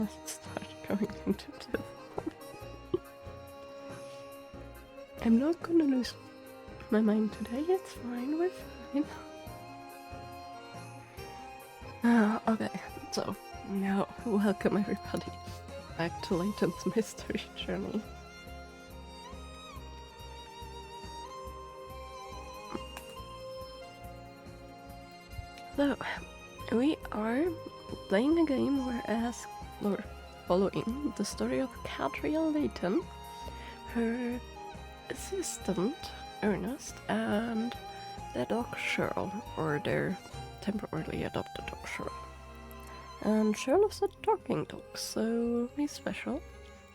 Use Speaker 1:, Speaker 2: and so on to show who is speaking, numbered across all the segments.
Speaker 1: Let's start going into this. I'm not gonna lose my mind today, it's fine, we're fine. Okay, so now welcome everybody back to Layton's mystery journey. So, we are playing a game we're following the story of Catriel Layton, her assistant, Ernest, and their dog Cheryl, or their temporarily adopted dog Cheryl. And Cheryl is a talking dog, so he's special.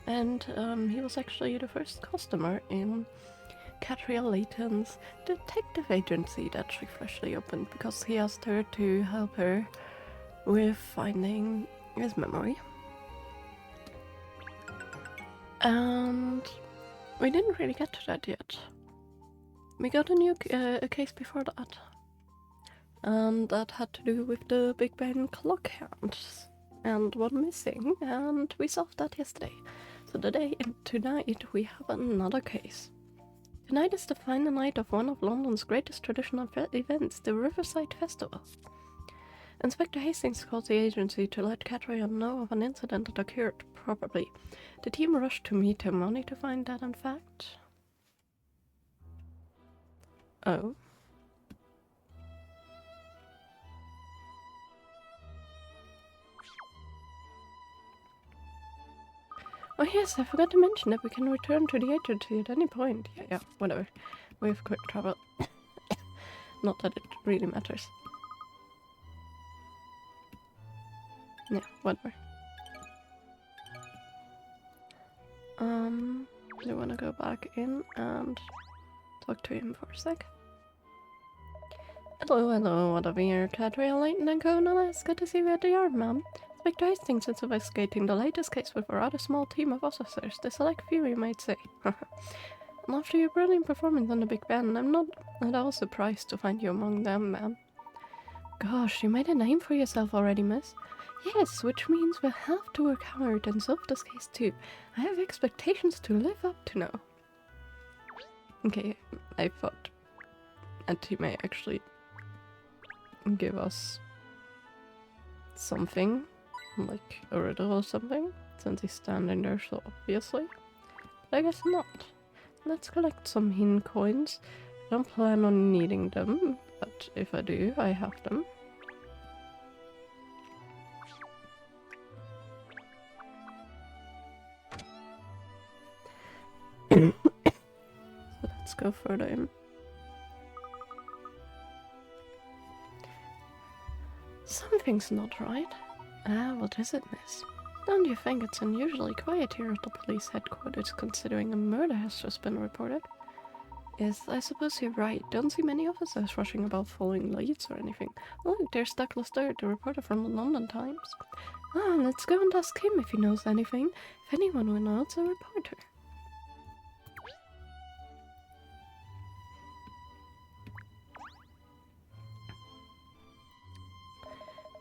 Speaker 1: And he was actually the first customer in Catriel Layton's detective agency that she freshly opened because he asked her to help her with finding his memory. And we didn't really get to that yet. We got a new case before that. And that had to do with the Big Ben clock hands and one missing, and we solved that yesterday. So tonight we have another case. Tonight is the final night of one of London's greatest traditional events, the Riverside Festival. Inspector Hastings called the agency to let Catriel know of an incident that occurred, probably. The team rushed to meet him, only to find that in fact... Oh. Oh yes, I forgot to mention that we can return to the agency at any point. Yeah, whatever. We have quick travel. Not that it really matters. Yeah, whatever. Do you want to go back in and talk to him for a sec? Hello, whatever you're Catriel, Layton and Colonel. It's good to see you at the yard, ma'am. Inspector Hastings is investigating the latest case with a rather small team of officers, the select few you might say. And after your brilliant performance on the Big Ben, I'm not at all surprised to find you among them, ma'am. Gosh, you made a name for yourself already, miss. Yes, which means we'll have to work hard and solve this case too. I have expectations to live up to now. Okay, I thought Auntie may actually give us something, like a riddle or something, since he's standing there so obviously. But I guess not. Let's collect some hin coins. I don't plan on needing them, but if I do, I have them. So let's go further in. Something's not right. What is it, miss? Don't you think it's unusually quiet here at the police headquarters considering a murder has just been reported? Yes, I suppose you're right. Don't see many officers rushing about following leads or anything. Look, there's Douglas Sturt, the reporter from the London Times. Let's go and ask him if he knows anything. If anyone will know, it's a reporter.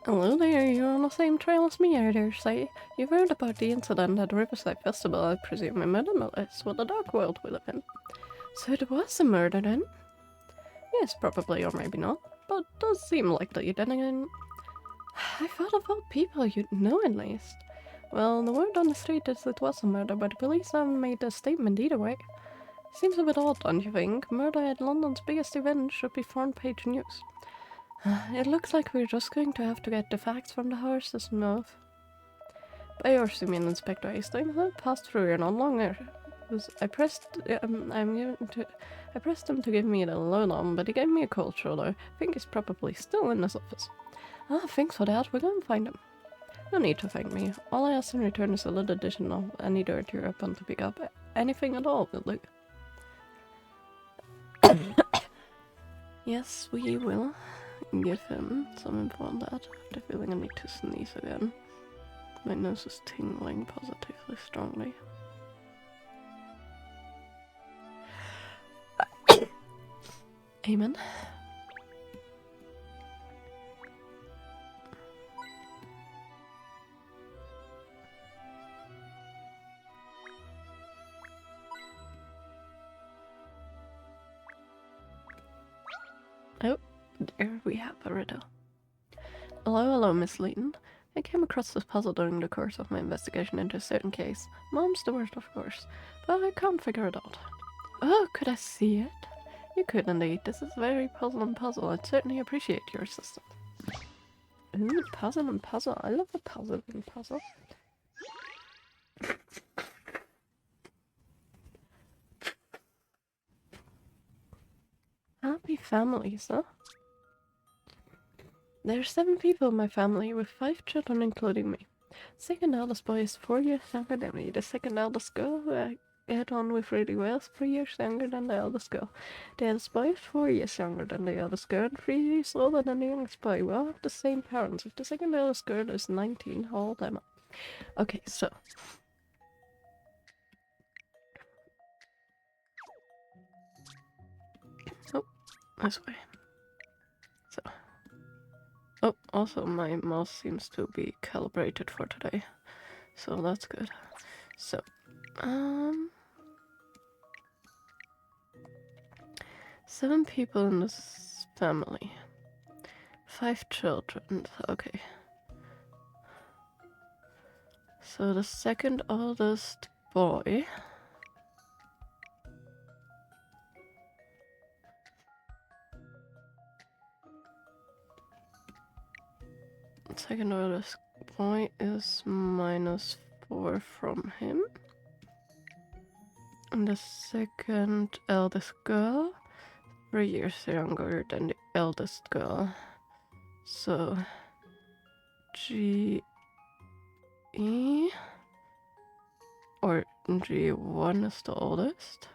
Speaker 1: Hello there, you're on the same trail as me, I dare say. You've heard about the incident at the Riverside Festival, I presume. A murder no less. What a dark world we live in. So it was a murder then? Yes, probably, or maybe not. But does seem likely. Then again, I thought of all people you'd know at least. Well, the word on the street is it was a murder, but the police haven't made a statement either way. Seems a bit odd, don't you think? Murder at London's biggest event should be front-page news. It looks like we're just going to have to get the facts from the horse's mouth. By yours, you mean Inspector Hastings? I passed through here not longer. I pressed him to give me the lowdown, but he gave me a cold shoulder. I think he's probably still in his office. Thanks for that. We're going to find him. No need to thank me. All I ask in return is a little addition of any dirt you're upon to pick up. Anything at all will do. Yes, we will give him some info on that. I have the feeling I need to sneeze again. My nose is tingling positively strongly. Amen. Here we have a riddle. Hello, Miss Layton. I came across this puzzle during the course of my investigation into a certain case. Mom's the worst, of course, but I can't figure it out. Oh, could I see it? You could indeed. This is a very puzzling puzzle. I'd certainly appreciate your assistance. Ooh, puzzle and puzzle. I love a puzzle and puzzle. Happy families, huh? There are 7 people in my family, with 5 children including me. Second eldest boy is 4 years younger than me. The second eldest girl, who I get on with really well, is 3 years younger than the eldest girl. The eldest boy is 4 years younger than the eldest girl, and 3 years older than the youngest boy. We all have the same parents. If the second eldest girl is 19, how old am I? Okay, so... Oh, this way. So... Oh, also my mouse seems to be calibrated for today, so that's good. So, 7 people in this family. 5 children, okay. So the second oldest boy... Second oldest boy is -4 from him. And the second eldest girl, 3 years younger than the eldest girl. So G E or G1 is the oldest.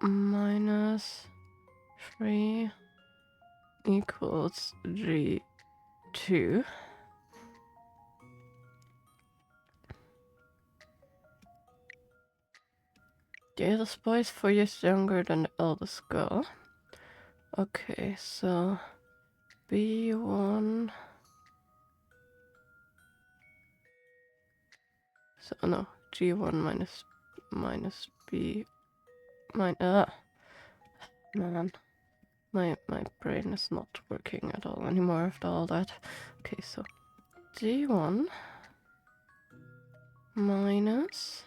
Speaker 1: -3 equals G2. The eldest boy is 4 years younger than the eldest girl. Okay, so B1. So no, G1 minus B minus man. My brain is not working at all anymore after all that. Okay, so G1 minus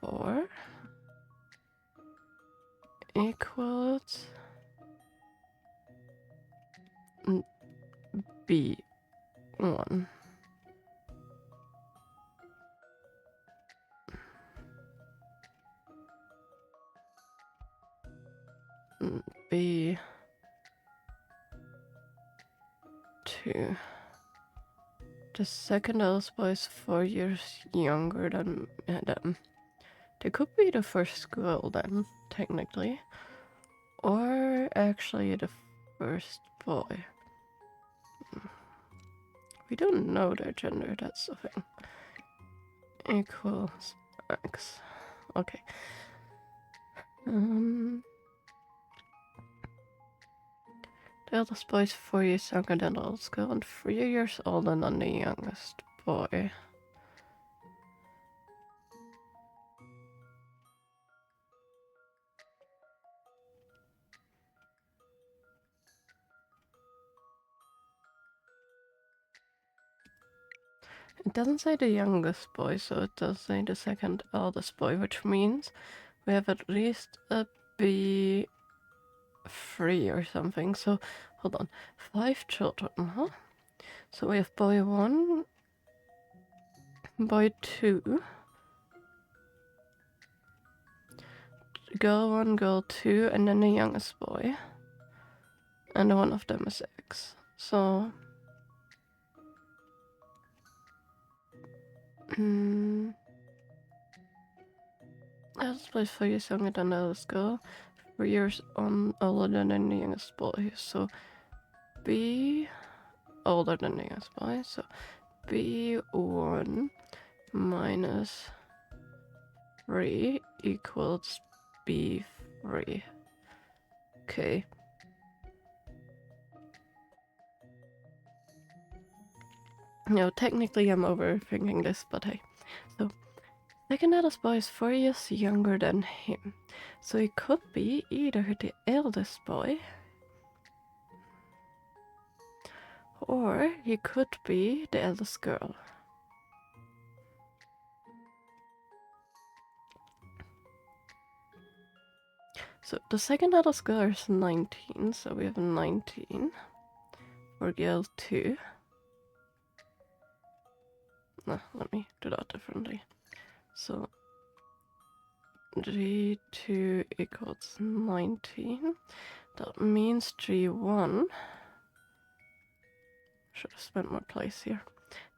Speaker 1: 4 equals B1. B2. The second eldest boy is 4 years younger than them. They could be the first girl then, technically. Or actually the first boy. We don't know their gender, that's the thing. Equals X. Okay. The eldest boy is 4 years younger than the oldest girl and 3 years older than the youngest boy. It doesn't say the youngest boy, so it does say the second eldest boy, which means we have at least a B3 or something. So, hold on. 5 children, huh? So we have boy 1, boy 2, girl 1, girl 2, and then the youngest boy. And one of them is X. So... eldest boy is 4 years younger than the eldest girl, 3 years older than the youngest boy. So B older than the youngest boy. So B1 minus 3 equals B3. Okay. No, technically I'm overthinking this, but hey. So Second eldest boy is 4 years younger than him. So he could be either the eldest boy, or he could be the eldest girl. So the second eldest girl is 19, so we have 19 for girl 2. No, let me do that differently. So G2 equals 19. That means G1. Should have spent more place here.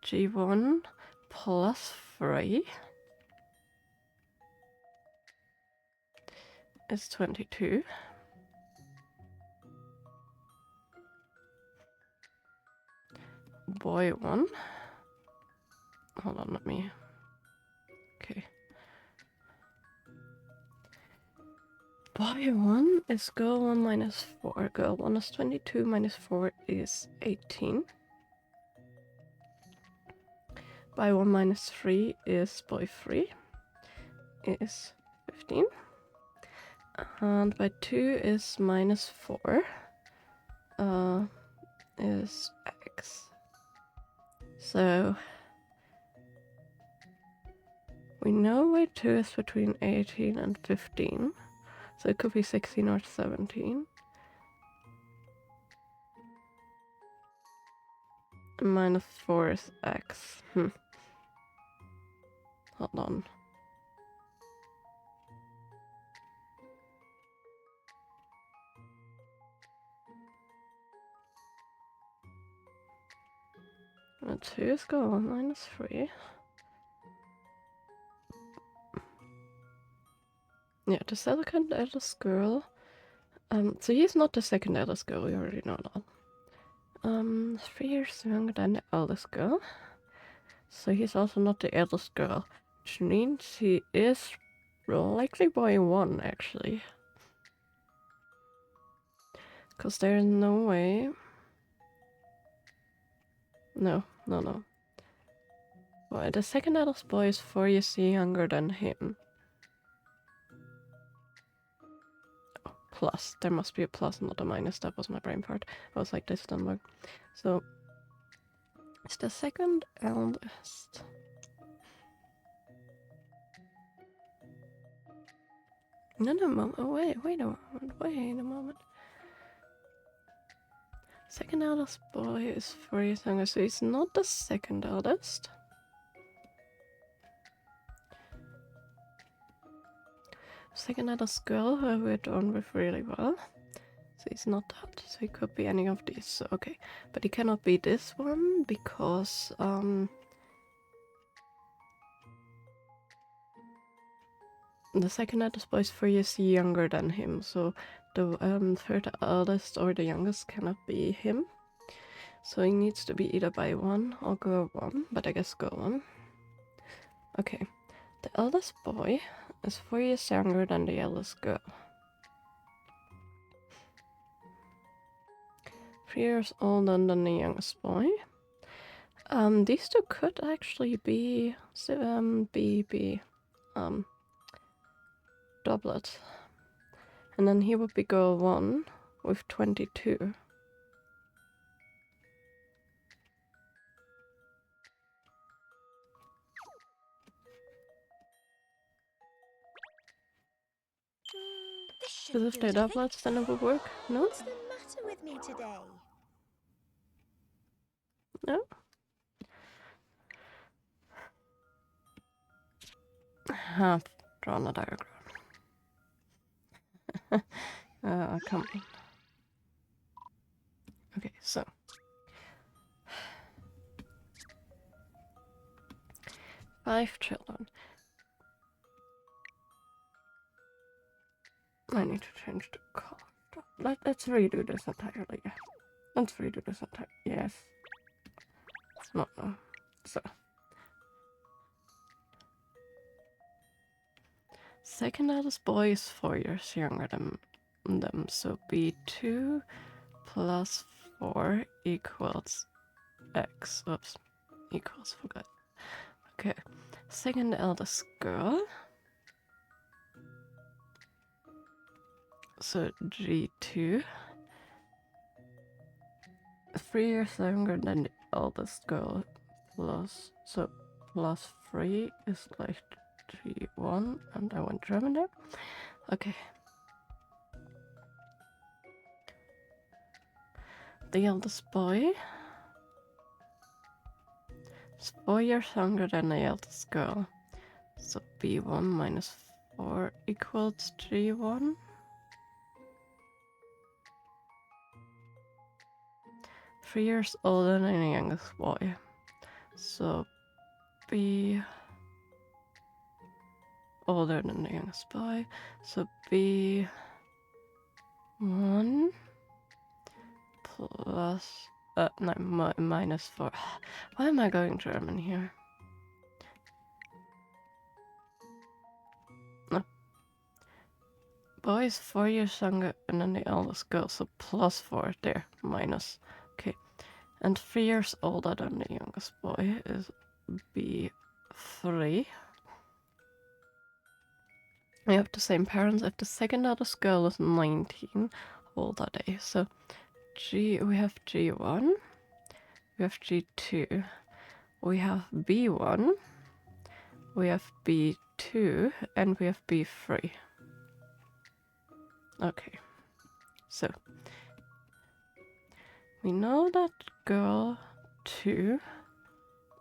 Speaker 1: G1 plus 3 is 22. Boy 1. Hold on, let me. Okay. Boy 1 is girl 1 minus 4. Girl 1 is 22 minus 4 is 18. By 1 minus 3 is boy 3 is 15. And by 2 is minus 4 is x. So we know by 2 is between 18 and 15. So it could be 16 or 17. Minus 4 is x. Hold on. And 2 is girl minus 3. Yeah, the second eldest girl. So he's not the second eldest girl, we already know that. 3 years younger than the eldest girl. So he's also not the eldest girl, which means he is likely boy 1 actually. Because there's no way. No. Well, the second eldest boy is 4 years younger than him. Oh, plus. There must be a plus, not a minus. That was my brain part. I was like, this doesn't work. So it's the second eldest. No, oh, wait a moment. Second eldest boy is 4 years younger, so he's not the second eldest. Second eldest girl, who we're done with really well. So he's not that, so he could be any of these, so okay. But he cannot be this one, because, the second eldest boy is 4 years younger than him, so the third eldest or the youngest cannot be him. So he needs to be either by 1 or girl 1, but I guess girl 1. Okay, the eldest boy is 4 years younger than the eldest girl. 3 years older than the youngest boy. These two could actually be doublets. And then he would be girl 1 with 22. Because if they're doublets, then it would work. No?
Speaker 2: What's the matter with me today?
Speaker 1: No? I've drawn a diagram. Come on. Okay, so. Five children. I need to change the color. Let's redo this entirely. Let's redo this entirely. Yes. No. So. Second eldest boy is 4 years younger than them, so B2 plus 4 equals X. Oops. Equals, forgot. Okay. Second eldest girl. So G2. 3 years younger than the eldest girl. Plus 3 is like G1, and I went German there. Okay. The eldest boy is 4 years younger than the eldest girl. So B1 minus 4 equals G1. Three years older than the youngest boy. So B older than the youngest boy. So B1 plus no, minus 4. Why am I going German here? No. Boy is 4 years younger than the eldest girl, so plus 4 there, minus. Okay. And 3 years older than the youngest boy is B3. We have the same parents. If the second eldest girl is 19, how old are they? So we have G1, we have G2, we have B1, we have B2, and we have B3. Okay, so we know that girl 2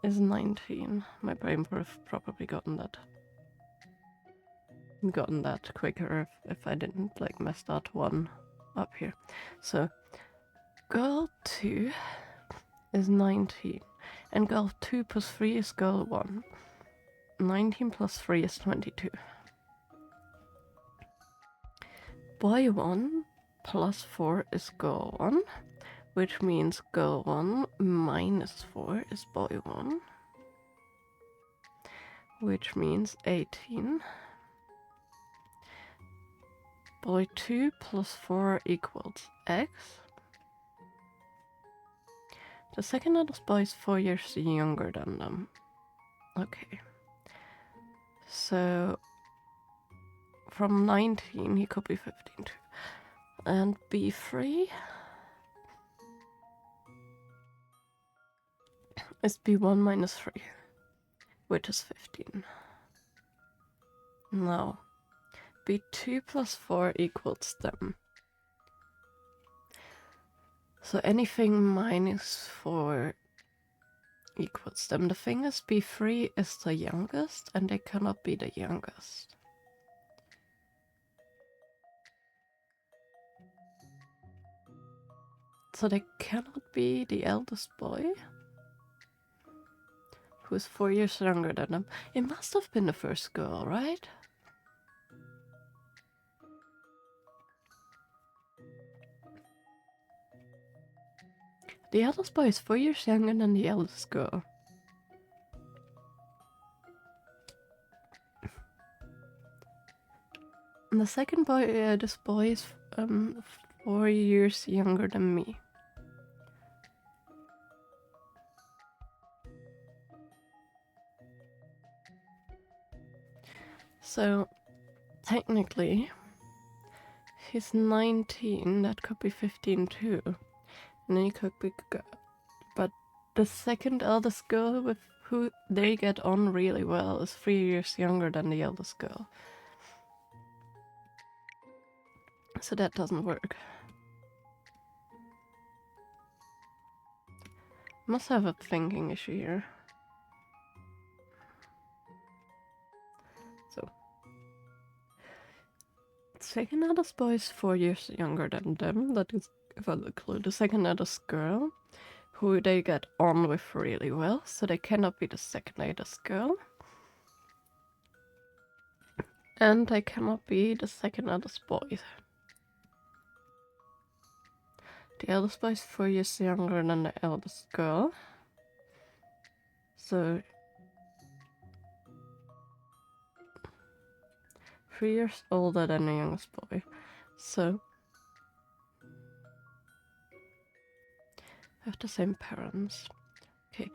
Speaker 1: is 19. My brain would have probably gotten that quicker if I didn't like mess that one up here. So girl 2 is 19, and girl 2 plus 3 is girl 1. 19 plus 3 is 22. Boy 1 plus 4 is girl 1, which means girl 1 minus 4 is boy 1, which means 18. Boy 2 plus 4 equals X. The second eldest boy is 4 years younger than them. Okay. So from 19 he could be 15 too. And B3 is B1 minus 3, which is 15. Now, B2 plus 4 equals them. So anything minus 4 equals them. The thing is, B3 is the youngest, and they cannot be the youngest. So they cannot be the eldest boy, who is 4 years younger than them. It must have been the first girl, right? The eldest boy is 4 years younger than the eldest girl. And the second boy, this boy is 4 years younger than me. So, technically, he's 19, that could be 15 too. And then he could be... But the second eldest girl with who they get on really well is 3 years younger than the eldest girl. So that doesn't work. Must have a thinking issue here. So, second eldest boy is 4 years younger than them. That is, if I look through, the second eldest girl, who they get on with really well, so they cannot be the second eldest girl. And they cannot be the second eldest boy. The eldest boy is 4 years younger than the eldest girl. So 3 years older than the youngest boy. So have the same parents. Okay.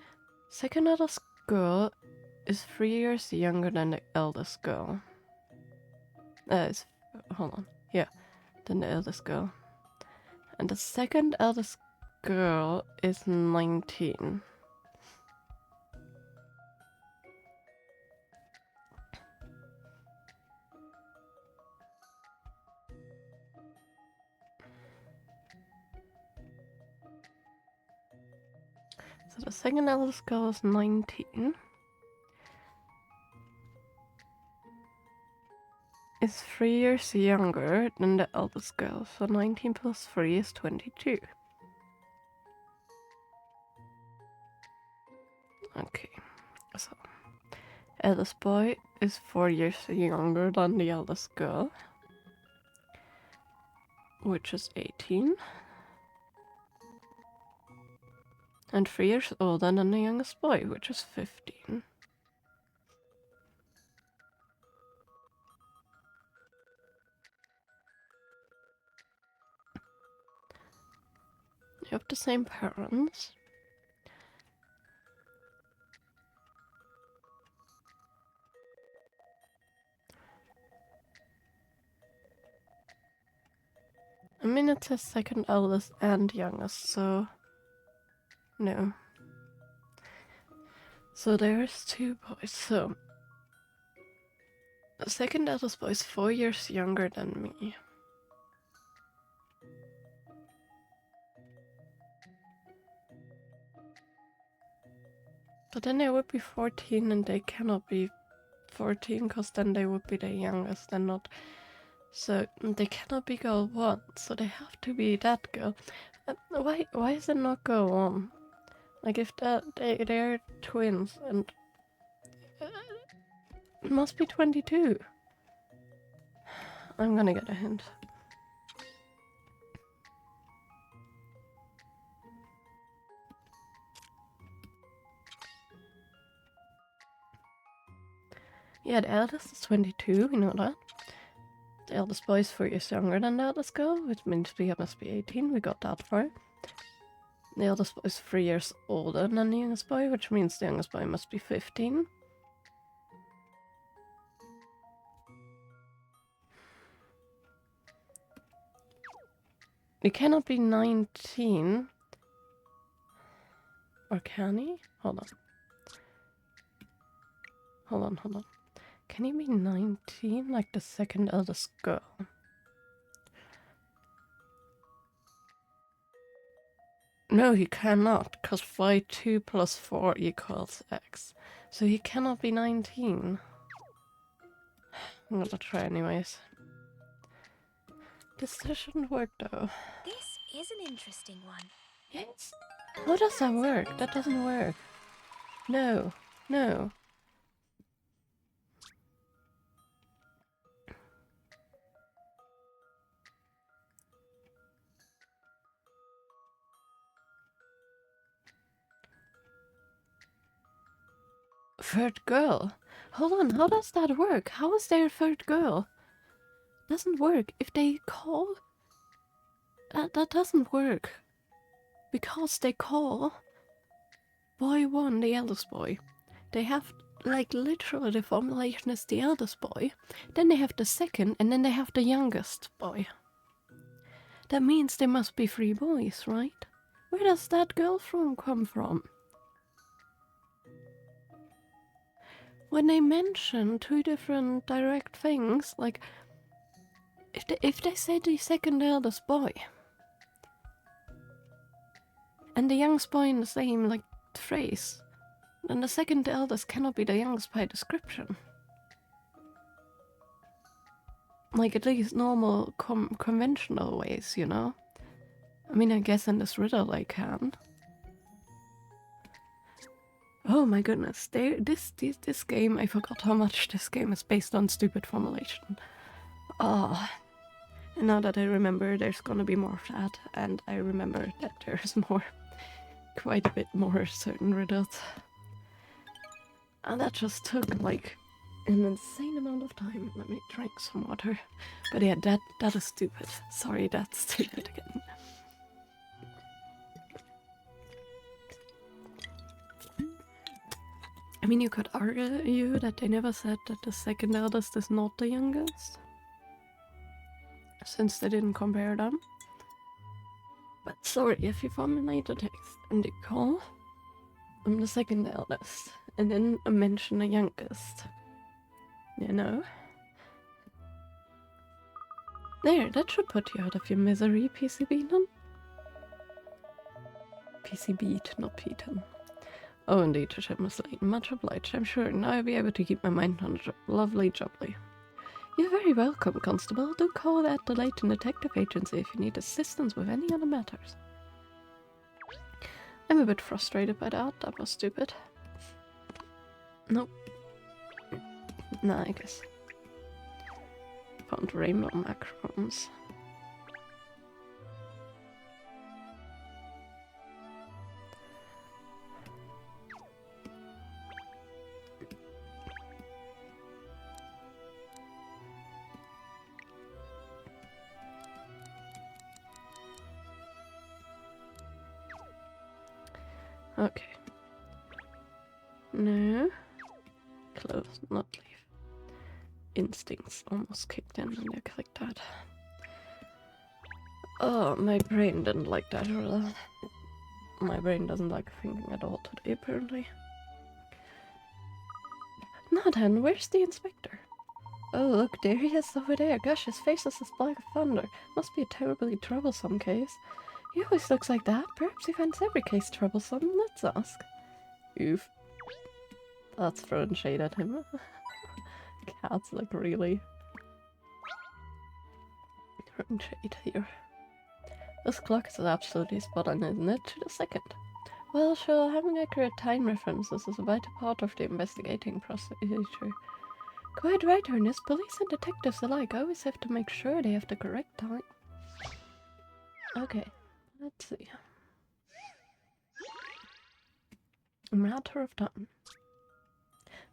Speaker 1: Second eldest girl is 3 years younger than the eldest girl. Hold on. Yeah, than the eldest girl. And the second eldest girl is 19. So the second eldest girl is 19. Is 3 years younger than the eldest girl, so 19 plus 3 is 22. Okay, so eldest boy is 4 years younger than the eldest girl, which is 18. And 3 years older than the youngest boy, which is 15. You have the same parents. I mean, it says second eldest and youngest, so no. So there's 2 boys. So the second eldest boy is 4 years younger than me. But then they would be 14 and they cannot be 14 because then they would be the youngest and not. So they cannot be girl 1, so they have to be that girl. Why is it not girl 1? Like if they're twins and it must be 22. I'm gonna get a hint. Yeah, the eldest is 22, we know that. The eldest boy is 4 years younger than the eldest girl, which means we must be 18, we got that far. The eldest boy is 3 years older than the youngest boy, which means the youngest boy must be 15. He cannot be 19. Or can he? Hold on. Can he be 19 like the second eldest girl? No, he cannot, because y2 plus 4 equals x. So he cannot be 19. I'm gonna try anyways. This shouldn't work though.
Speaker 2: This is an interesting one.
Speaker 1: Yes. How does that work? That doesn't work. No. Third girl? Hold on, how does that work? How is there a third girl? Doesn't work. If they call... That doesn't work. Because they call... Boy 1, the eldest boy. They have, like, literally the formulation is the eldest boy. Then they have the second, and then they have the youngest boy. That means there must be 3 boys, right? Where does that girl come from? When they mention 2 different direct things, like, if they say the second eldest boy, and the youngest boy in the same, like, phrase, then the second eldest cannot be the youngest by description. Like, at least normal, conventional ways, you know? I mean, I guess in this riddle they can. Oh my goodness, this game, I forgot how much this game is based on stupid formulation. Ah. And now that I remember, there's gonna be more of that, and I remember that there's quite a bit more certain riddles. And that just took, like, an insane amount of time. Let me drink some water. But yeah, that is stupid. Sorry, that's stupid again. I mean, you could argue that they never said that the second eldest is not the youngest, since they didn't compare them. But sorry if you formulate a text and you call I'm the second eldest, and then mention the youngest. You know? There, that should put you out of your misery, PC Beaton. PC Beat, not Beaton. Oh, indeed, Miss Layton. Much obliged, I'm sure. Now I'll be able to keep my mind on the job. Lovely jubbly. You're very welcome, Constable. Do call at the Layton Detective Agency if you need assistance with any other matters. I'm a bit frustrated by that. That was stupid. Nope. Nah, I guess. Found rainbow macrons. Okay. No. Close, not leave. Instincts almost kicked in when you clicked that. Oh, my brain didn't like that really. My brain doesn't like thinking at all today, apparently. Now then, where's the inspector? Oh, look, there he is over there. Gosh, his face is as black as thunder. Must be a terribly troublesome case. He always looks like that. Perhaps he finds every case troublesome. Let's ask. Oof. That's throwing shade at him. Cats, like, really throwing shade here. This clock is absolutely spot on, isn't it? To the second. Well, sure, having accurate time references is a vital part of the investigating procedure. Quite right, Ernest. Police and detectives alike always have to make sure they have the correct time. Okay, let's see. A matter of time.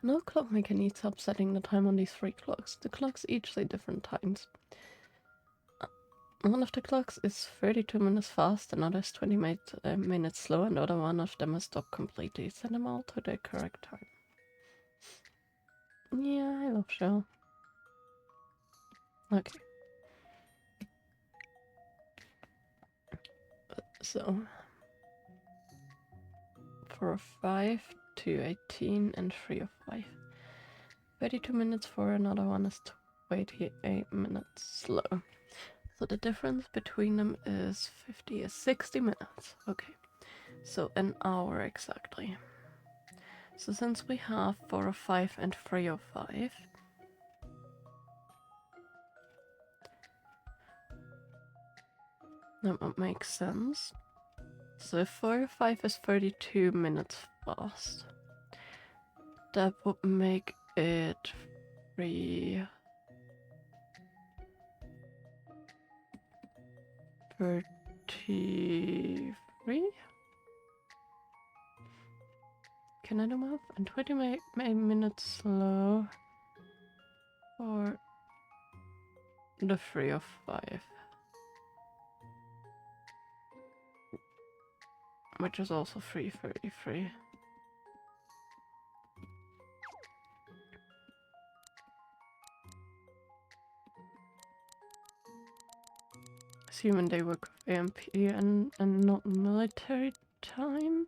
Speaker 1: No clockmaker needs help setting the time on these 3 clocks. The clocks each say different times. One of the clocks is 32 minutes fast, another is 20 minutes slow, and the other one of them is stopped completely. Set them all to the correct time. Yeah, I love Shell. Okay. So, for 5 to 18 and 3 of 5. 32 minutes for another one is 28 minutes slow. So the difference between them is 60 minutes. Okay, so an hour exactly. So since we have 405 and 305, that would make sense. So if 405 is 32 minutes fast, that would make it 33? Can I do math? And 20 minutes slow for the 3 of 5. Which is also 333. Assuming they work with AMP and not military time.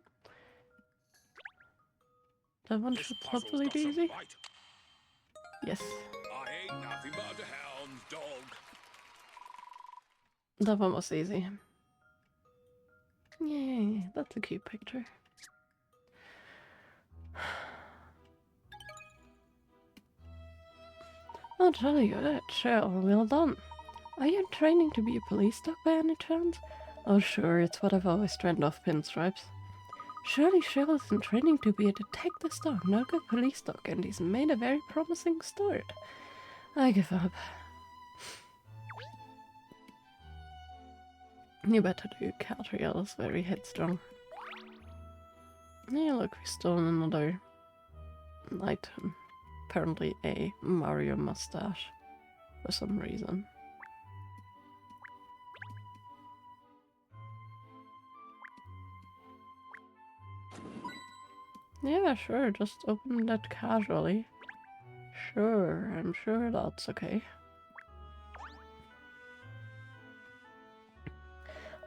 Speaker 1: That one should hopefully be easy. Yes.
Speaker 3: I ain't nothing but a hound dog.
Speaker 1: That one was easy. Yay, that's a cute picture. I'll tell you that, Shell, well done. Are you training to be a police dog by any chance? Oh sure, it's what I've always dreamed of, Pinstripes. Surely Shell is in training to be a detective dog, not a police dog, and he's made a very promising start. I give up. You better do, Catriel is very headstrong. Yeah, look, we stole another item. Apparently a Mario mustache, for some reason. Yeah, sure, just open that casually. Sure, I'm sure that's okay.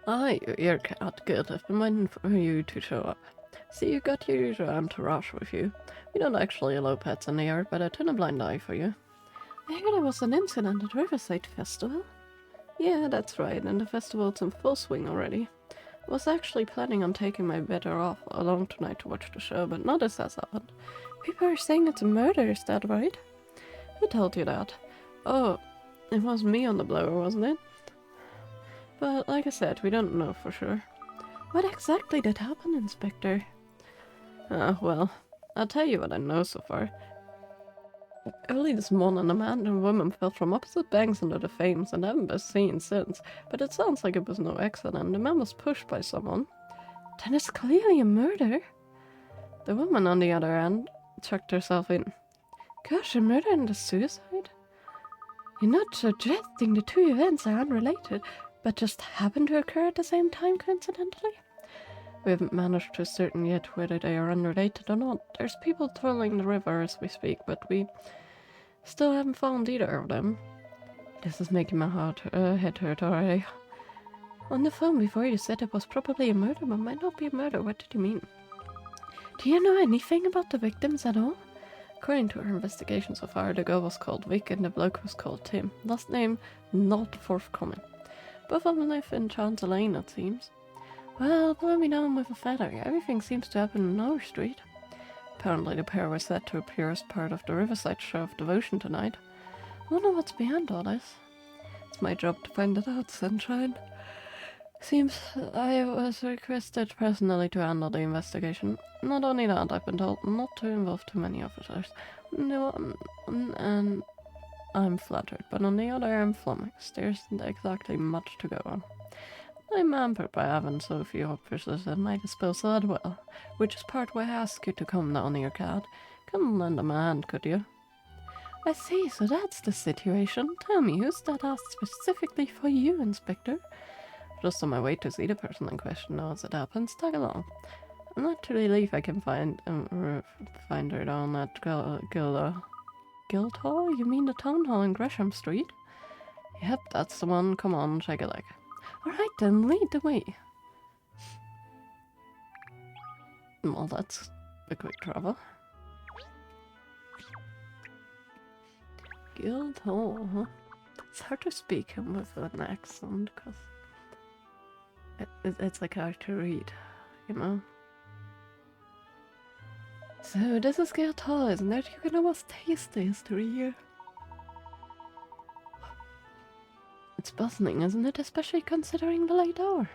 Speaker 1: Ah, you're cat. Good. I've been waiting for you to show up. See, you got your usual entourage with you. We don't actually allow pets in the yard, but I turn a blind eye for you. I heard there was an incident at Riverside Festival. Yeah, that's right, and the festival's in full swing already. I was actually planning on taking my better off along tonight to watch the show, but not as has happened. People are saying it's a murder, is that right? Who told you that? Oh, it was me on the blower, wasn't it? But like I said, we don't know for sure. What exactly did happen, Inspector? Well, I'll tell you what I know so far. Early this morning, a man and a woman fell from opposite banks into the Thames and haven't been seen since, but it sounds like it was no accident. The man was pushed by someone. Then it's clearly a murder. The woman, on the other hand, chucked herself in. Gosh, a murder and a suicide? You're not suggesting the two events are unrelated, but just happened to occur at the same time coincidentally? We haven't managed to ascertain yet whether they are unrelated or not. There's people trolling the river as we speak, but we still haven't found either of them. This is making my head hurt already. On the phone before you said it was probably a murder, but might not be a murder. What did you mean? Do you know anything about the victims at all? According to our investigation so far, the girl was called Vic and the bloke was called Tim. Last name not forthcoming. Both of them live in Chance Lane, it seems. Well, blow me down with a feather. Everything seems to happen in our street. Apparently the pair were set to appear as part of the Riverside Show of Devotion tonight. I wonder what's behind all this. It's my job to find it out, Sunshine. Seems I was requested personally to handle the investigation. Not only that, I've been told not to involve too many officers. No, and I'm flattered, but on the other I'm flummoxed. There isn't exactly much to go on. I'm hampered by having so few officers at my disposal as well, which is part why I ask you to come down here, Cat. Couldn't lend them a hand, could you? I see, so that's the situation. Tell me, who's that asked specifically for you, Inspector? Just on my way to see the person in question now as it happens. Tag along. I'm not to relief I can find her down at Guildhall? You mean the town hall in Gresham Street? Yep, that's the one. Come on, shake a leg. Alright then, lead the way. Well, that's a quick travel. Guildhall, huh? It's hard to speak with an accent, because it's like hard to read, you know? So this is Guildhall, isn't it? You can almost taste the history here. It's bustling, isn't it? Especially considering the late hour.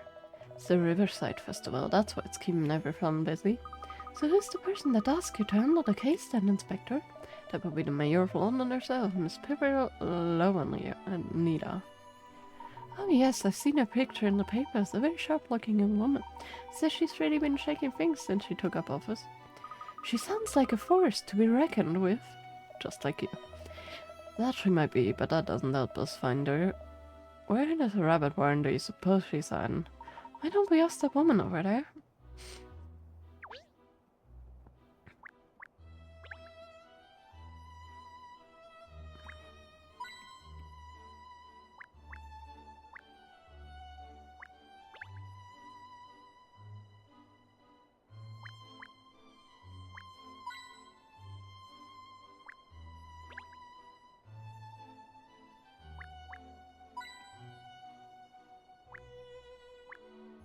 Speaker 1: It's the Riverside Festival, that's why it's keeping everyone busy. So who's the person that asked you to handle the case then, Inspector? That would be the Mayor of London herself, Miss Pippa Lowenly and Nita. Oh yes, I've seen her picture in the papers, a very sharp-looking young woman. Says she's really been shaking things since she took up office. She sounds like a force to be reckoned with. Just like you. That she might be, but that doesn't help us find her. Where in this rabbit warren do you suppose she's hiding? Why don't we ask that woman over there?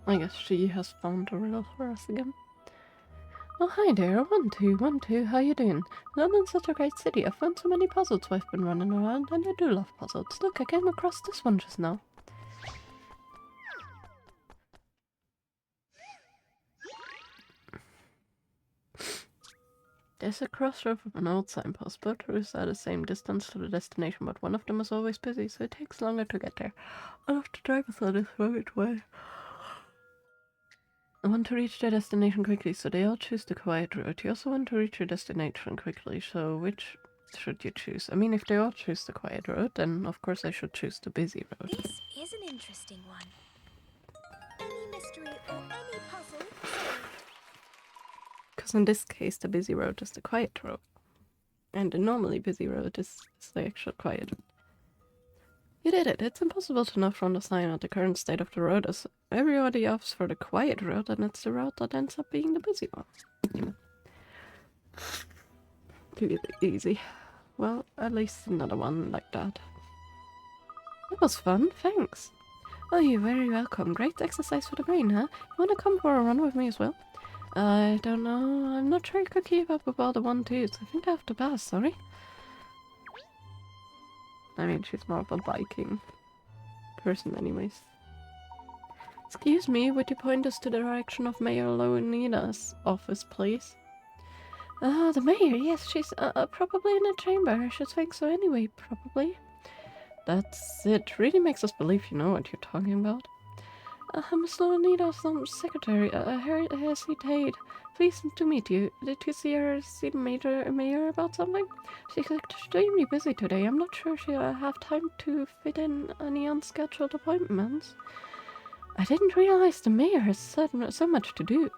Speaker 1: I guess she has found a riddle for us again. Oh, hi there. 1-2-1-2. How you doing? London's such a great city. I've found so many puzzles I've been running around, and I do love puzzles. Look, I came across this one just now. There's a crossroad from an old signpost. Both routes are the same distance to the destination, but one of them is always busy, so it takes longer to get there. All of the drivers are this right way. I want to reach their destination quickly, so they all choose the quiet route. You also want to reach your destination quickly, so which should you choose? I mean, if they all choose the quiet route, then of course I should choose the busy road.
Speaker 2: This is an interesting one. Any mystery or any puzzle solved.
Speaker 1: Because in this case, the busy road is the quiet road. And the normally busy road is the actual quiet. You did it. It's impossible to know from the sign what the current state of the road is. Everybody opts for the quiet road, and it's the road that ends up being the busy one. Too easy. Well, at least another one like that. It was fun, thanks. Oh, you're very welcome. Great exercise for the brain, huh? You wanna come for a run with me as well? I don't know. I'm not sure I could keep up with all the 1-2s. I think I have to pass, sorry. I mean, she's more of a biking person anyways. Excuse me, would you point us to the direction of Mayor Leonida's office, please? The mayor, yes, she's probably in a chamber. I should think so anyway, probably. That's it. Really makes us believe you know what you're talking about. Miss Leonida's secretary, hesitate. Pleased to meet you. Did you see the mayor about something? She's extremely busy today. I'm not sure she'll have time to fit in any unscheduled appointments. I didn't realize the mayor has so much to do.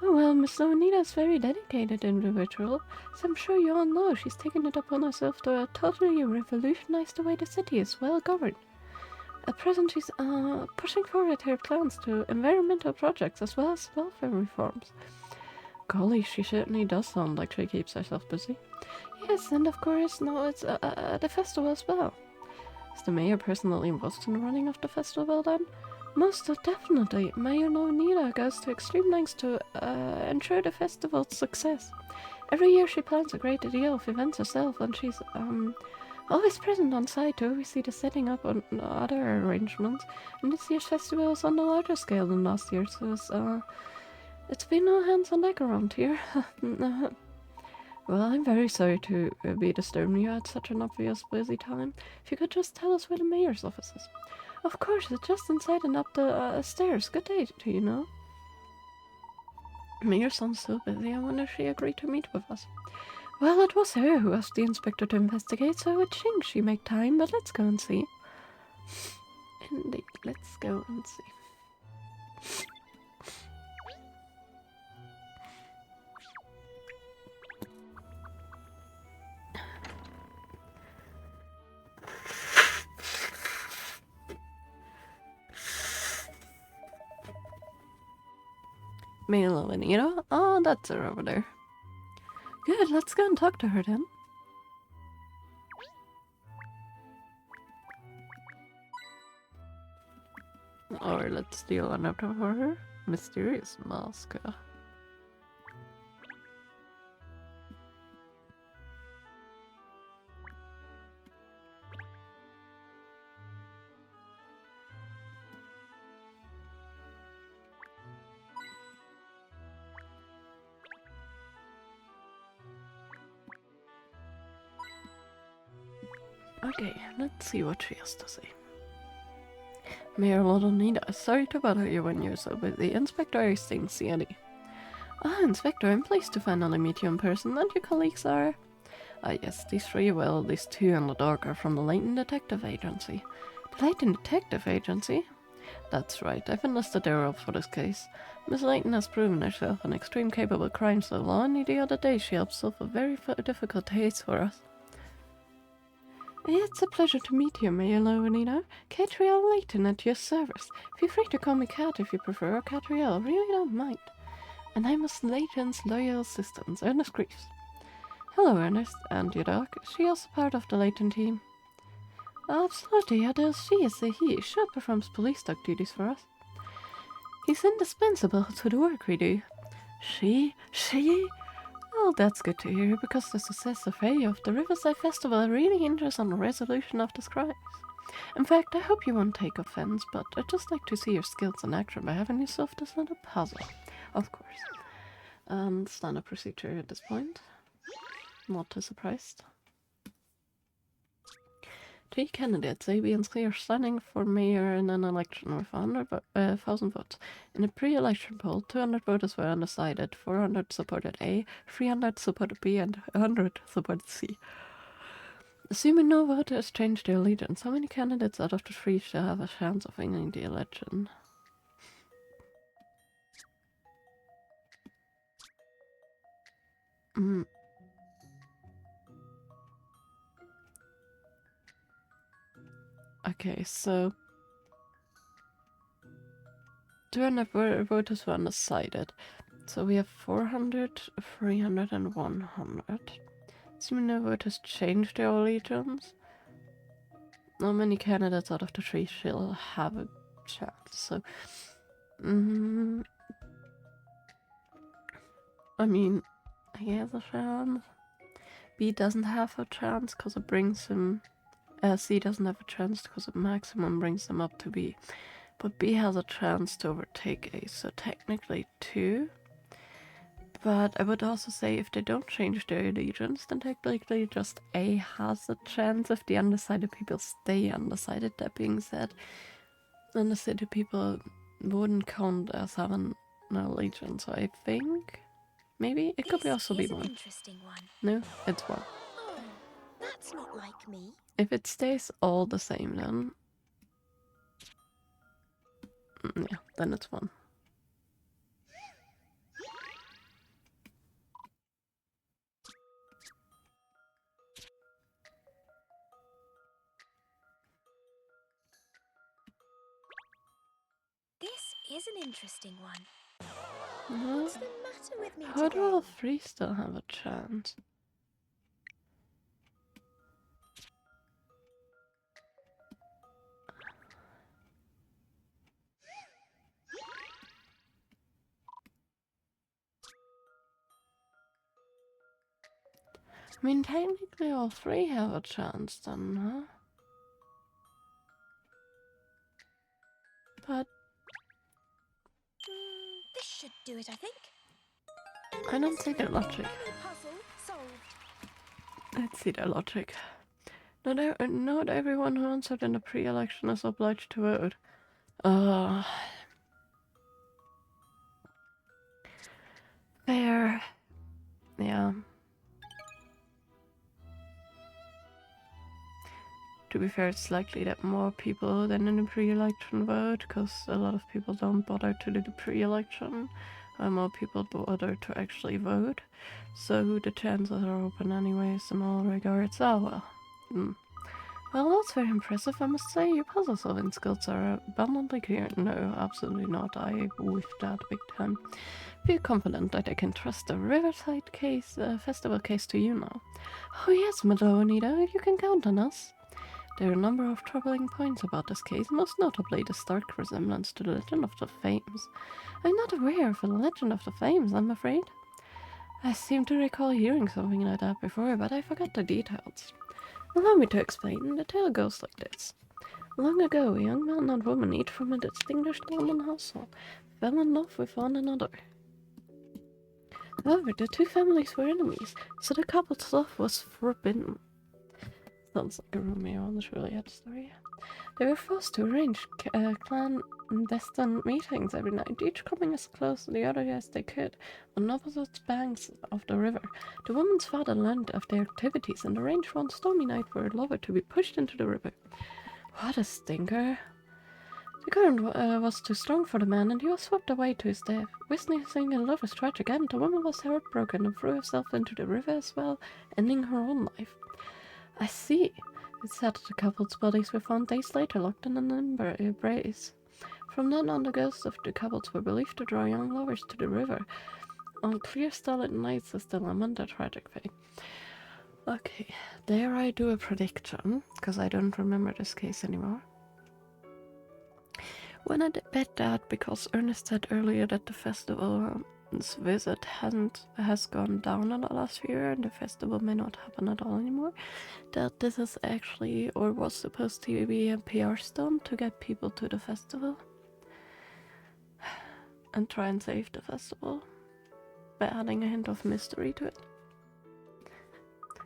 Speaker 1: Oh well, Miss Leonida's very dedicated individual, so I'm sure you all know she's taken it upon herself to totally revolutionize the way the city is well governed. At present, she's pushing forward her plans to environmental projects as well as welfare reforms. Golly, she certainly does sound like she keeps herself busy. Yes, and of course, now it's the festival as well. Is the mayor personally involved in the running of the festival then? Most definitely. Mayor Leonida goes to extreme lengths to ensure the festival's success. Every year she plans a great deal of events herself, and she's always present on site to oversee the setting up and other arrangements. And this year's festival is on a larger scale than last year, so it's been all hands on deck around here. Well, I'm very sorry to be disturbing you at such an obvious busy time. If you could just tell us where the mayor's office is. Of course, it's just inside and up the stairs. Good day to you know. Mayor sounds so busy, I wonder if she agreed to meet with us. Well, it was her who asked the inspector to investigate, so I would think she make time, but let's go and see. Indeed, let's go and see. Mayor Leonida? Oh, that's her over there. Good, let's go and talk to her then. Or let's steal another for her. Mysterious mask. Okay, let's see what she has to say. Mayor Leonida, sorry to bother you when you're so busy. Inspector Arsene Ciani. Inspector, I'm pleased to finally meet you in person, and your colleagues are... yes, these three, well, these two and the dog are from the Layton Detective Agency. The Layton Detective Agency? That's right, I've enlisted their help for this case. Miss Layton has proven herself an extreme capable crime solver, only the other day she helped solve a very difficult case for us. It's a pleasure to meet you, Mayor Leonida. Catriel Layton at your service. Feel free to call me Cat if you prefer, or Catriel, really don't mind. And I'm Miss Layton's loyal assistant, Ernest Greaves. Hello, Ernest, and your dog. Is she also part of the Layton team? Absolutely, she is a he. She performs police dog duties for us. He's indispensable to the work we do. She? Well, that's good to hear, because the success of the Riverside Festival really hinders on the resolution of this crimes. In fact, I hope you won't take offense, but I'd just like to see your skills in action by having you solve this little puzzle. Of course. Standard procedure at this point. Not too surprised. 3 candidates, A, B, and C, are standing for mayor in an election with 1,000 votes. In a pre-election poll, 200 voters were undecided, 400 supported A, 300 supported B, and 100 supported C. Assuming no voters change their allegiance, how many candidates out of the 3 shall have a chance of winning the election? Mm. Okay, so 200 voters were undecided. So we have 400, 300, and 100. Assuming no voters changed their allegiance, not many candidates out of the 3 shall have a chance. So, I mean, he has a chance. B doesn't have a chance because it brings him. C doesn't have a chance because it maximum brings him up to B. But B has a chance to overtake A, so technically 2. But I would also say if they don't change their allegiance, then technically just A has a chance if the undecided people stay undecided. That being said, undecided people wouldn't count as having an allegiance, so I think maybe it could be also be
Speaker 2: an
Speaker 1: 1.
Speaker 2: interesting one.
Speaker 1: No, it's 1.
Speaker 2: Oh, that's not like me.
Speaker 1: If it stays all the same, then yeah, then it's 1.
Speaker 2: This is an interesting one.
Speaker 1: No.
Speaker 2: What's the matter with me
Speaker 1: How
Speaker 2: today?
Speaker 1: do all 3 still have a chance? I mean, technically all 3 have a chance then, huh? But
Speaker 2: This should do it, I think.
Speaker 1: I don't see their logic.
Speaker 2: Mini puzzle solved.
Speaker 1: Let's see their logic. Not everyone who answered in the pre-election is obliged to vote. Fair. Yeah. To be fair, it's likely that more people than in the pre-election vote, because a lot of people don't bother to do the pre-election. More people bother to actually vote. So the chances are open anyways in all regards. Oh well. Well, that's very impressive, I must say. Your puzzle solving skills are abundantly clear. No, absolutely not. I whiffed that big time. Feel confident that I can trust the Riverside case, festival case to you now. Oh yes, Madonida, you can count on us. There are a number of troubling points about this case, most notably the stark resemblance to the Legend of the Fames. I'm not aware of a Legend of the Fames, I'm afraid. I seem to recall hearing something like that before, but I forgot the details. Allow me to explain. The tale goes like this. Long ago, a young man and woman, each from a distinguished London household, fell in love with one another. However, the 2 families were enemies, so the couple's love was forbidden. Sounds like a Romeo and Juliet story. They were forced to arrange clandestine meetings every night, each coming as close to the other as they could, on opposite banks of the river. The woman's father learned of their activities and arranged one stormy night for her lover to be pushed into the river. What a stinker! The current was too strong for the man, and he was swept away to his death. Witnessing a lover's tragic end, the woman was heartbroken and threw herself into the river as well, ending her own life. I see. It's said that the couple's bodies were found days later locked in an embrace. From then on, the ghosts of the couples were believed to draw young lovers to the river on clear starlit nights as they lament their tragic fate. Okay, dare I do a prediction, because I don't remember this case anymore. When I bet that, because Ernest said earlier that the festival's visit has gone down in the last year and the festival may not happen at all anymore, that this is actually, or was supposed to be, a PR stunt to get people to the festival and try and save the festival by adding a hint of mystery to it.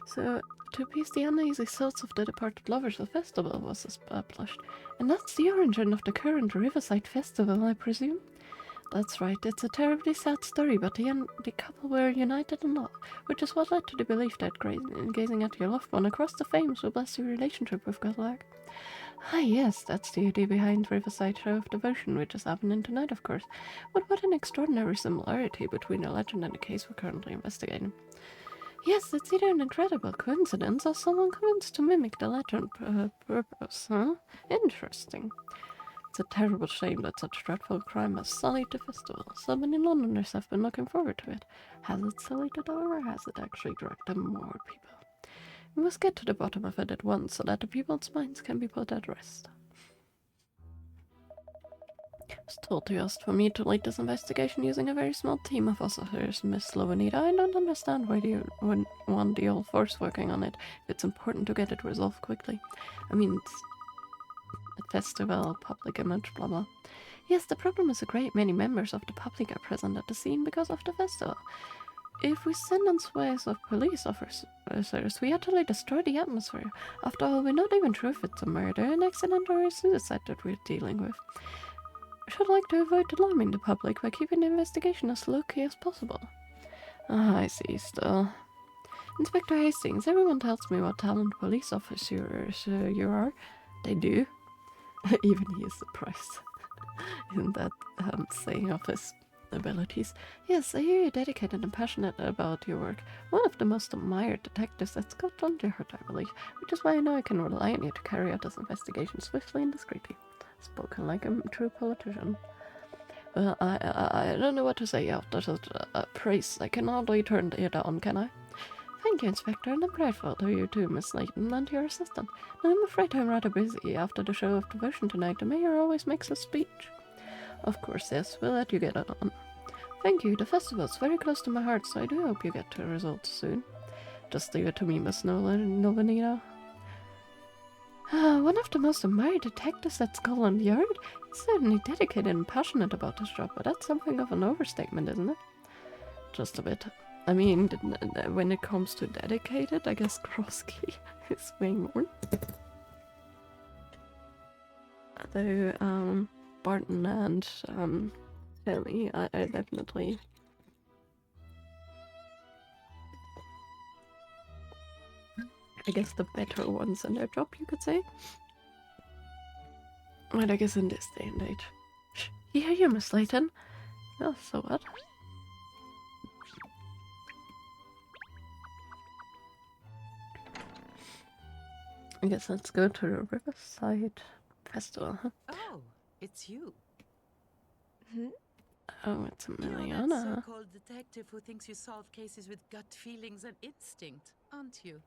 Speaker 1: So, to appease the uneasy souls of the departed lovers, a festival was established. And that's the origin of the current Riverside Festival, I presume? That's right, it's a terribly sad story, but the couple were united in love, which is what led to the belief that gazing at your loved one across the Fames will bless your relationship with good luck. Ah yes, that's the idea behind Riverside Show of Devotion, which is happening tonight, of course. But what an extraordinary similarity between the legend and the case we're currently investigating. Yes, it's either an incredible coincidence or someone convinced to mimic the legend purpose, huh? Interesting. It's a terrible shame that such dreadful crime has sullied the festival. So many Londoners have been looking forward to it. Has it sullied it or has it actually dragged them more people? We must get to the bottom of it at once so that the people's minds can be put at rest. I was told you asked for me to lead this investigation using a very small team of officers, Miss Lovenita. I don't understand why you wouldn't want the whole force working on it. It's important to get it resolved quickly. I mean, it's a festival, public image, blah blah. Yes, the problem is a great many members of the public are present at the scene because of the festival. If we send in sways of police officers, we utterly destroy the atmosphere. After all, we're not even sure if it's a murder, an accident, or a suicide that we're dealing with. I should like to avoid alarming the public by keeping the investigation as low-key as possible. Ah, I see, still. Inspector Hastings, everyone tells me what talented police officers you are. They do. Even he is surprised. Isn't that saying of his abilities? Yes, I hear you're dedicated and passionate about your work. One of the most admired detectives at Scotland Yard, I believe, which is why I know I can rely on you to carry out this investigation swiftly and discreetly. Spoken like a true politician. Well, I don't know what to say after such praise. I can hardly turn it down, can I? Thank you, Inspector, and I'm grateful to you too, Miss Layton, and your assistant. Now, I'm afraid I'm rather busy. After the show of devotion tonight, the mayor always makes a speech. Of course, yes, we'll let you get it on. Thank you. The festival's very close to my heart, so I do hope you get the results soon. Just leave it to me, Miss Novenita. One of the most admired detectives at Scotland Yard? He's certainly dedicated and passionate about his job, but that's something of an overstatement, isn't it? Just a bit. I mean, when it comes to dedicated, I guess Krosky is way more. Although, Barton and, Kelly are definitely... I guess the better ones in their job, you could say. And I guess in this day and age. You hear you, Miss Layton? Oh, so what? I guess let's go to the Riverside Festival, huh?
Speaker 4: Oh, it's you.
Speaker 1: Oh, it's
Speaker 4: You're that
Speaker 1: Emiliana.
Speaker 4: so-called detective who thinks you solve cases with gut feelings and instinct, aren't you?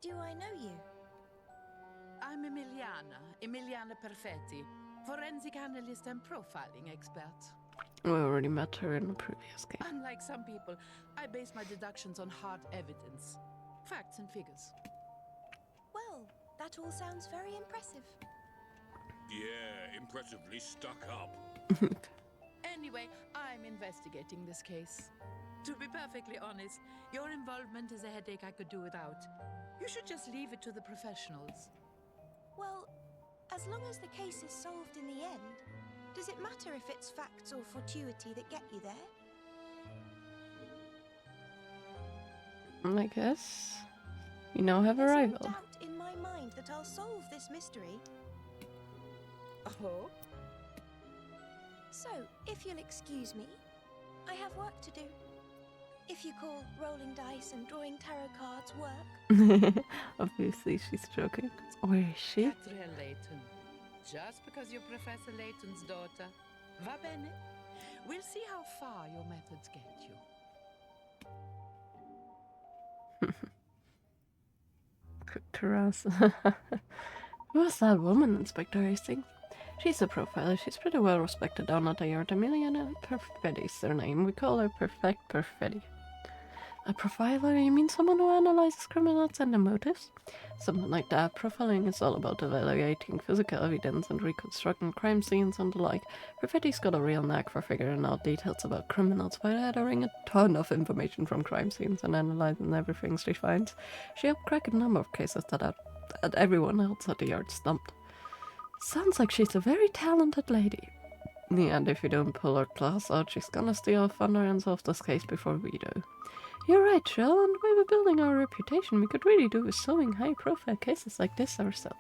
Speaker 2: Do I know you?
Speaker 4: I'm Emiliana Perfetti, forensic analyst and profiling expert.
Speaker 1: We already met her in a previous game.
Speaker 4: Unlike some people, I base my deductions on hard evidence, facts and figures.
Speaker 2: Well, that all sounds very impressive.
Speaker 3: Yeah, impressively stuck up.
Speaker 4: Anyway, I'm investigating this case. To be perfectly honest, your involvement is a headache I could do without. You should just leave it to the professionals.
Speaker 2: Well, as long as the case is solved in the end, does it matter if it's facts or fortuity that get you there?
Speaker 1: I guess we now have a
Speaker 2: There's
Speaker 1: rival.
Speaker 2: no doubt in my mind that I'll solve this mystery.
Speaker 4: Oh?
Speaker 2: So, if you'll excuse me, I have work to do. If you call rolling dice and drawing tarot cards work.
Speaker 1: Obviously, she's joking. Where is she?
Speaker 4: Catherine Layton. Just because you're Professor Layton's daughter. Va bene? We'll see how far your methods get you.
Speaker 1: Teresa. Who's that woman, Inspector Hastings? She's a profiler. She's pretty well respected down at the yard. Emiliana Perfetti's her name. We call her Perfect Perfetti. A profiler? You mean someone who analyzes criminals and their motives? Something like that. Profiling is all about evaluating physical evidence and reconstructing crime scenes and the like. Perfetti's got a real knack for figuring out details about criminals by gathering a ton of information from crime scenes and analyzing everything she finds. She helped crack a number of cases that everyone else at the yard stumped. Sounds like she's a very talented lady. And if you don't pull her class out, she's gonna steal thunder and solve this case before we do. You're right, Shell, and the way we're building our reputation, we could really do with solving high-profile cases like this ourselves.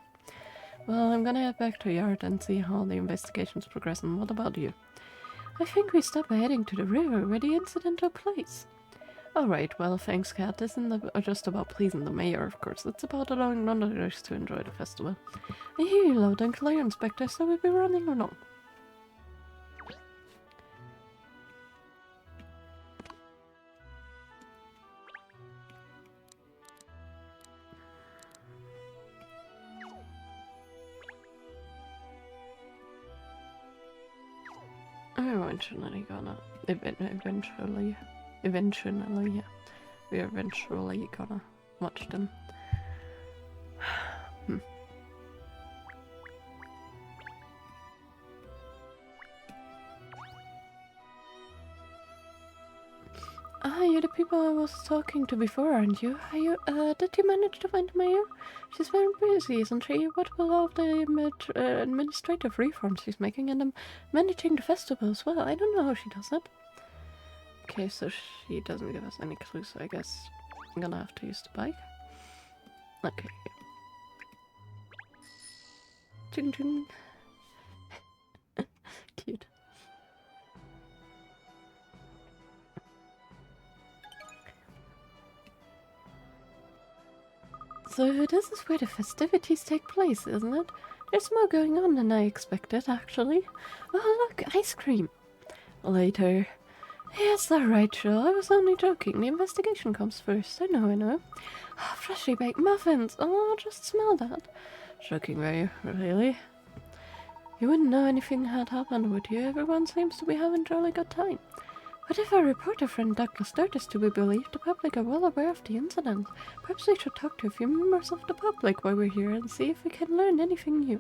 Speaker 1: Well, I'm gonna head back to the yard and see how the investigation's progressing. What about you? I think we stop by heading to the river where the incident took place. Alright, well, thanks, Cat. Isn't just about pleasing the mayor, of course. It's about allowing non-others to enjoy the festival. I hear you loud and clear, Inspector, so we'll be running along. Eventually gonna... Eventually, yeah. We're eventually gonna watch them. Ah, you're the people I was talking to before, aren't you? Are you, did you manage to find the mayor? She's very busy, isn't she? What with all the administrative reforms she's making and managing the festival as well? I don't know how she does it. Okay, so she doesn't give us any clues, so I guess I'm gonna have to use the bike. Okay. Ching ching. Cute. So this is where the festivities take place, isn't it? There's more going on than I expected, actually. Oh, look, ice cream. Later. Yes, alright, sure. I was only joking. The investigation comes first. I know. Oh, freshly baked muffins. Oh, just smell that. Joking, really? You wouldn't know anything had happened, would you? Everyone seems to be having a jolly good time. But if our reporter friend Douglas Sturt is to be believed, the public are well aware of the incident. Perhaps we should talk to a few members of the public while we're here and see if we can learn anything new.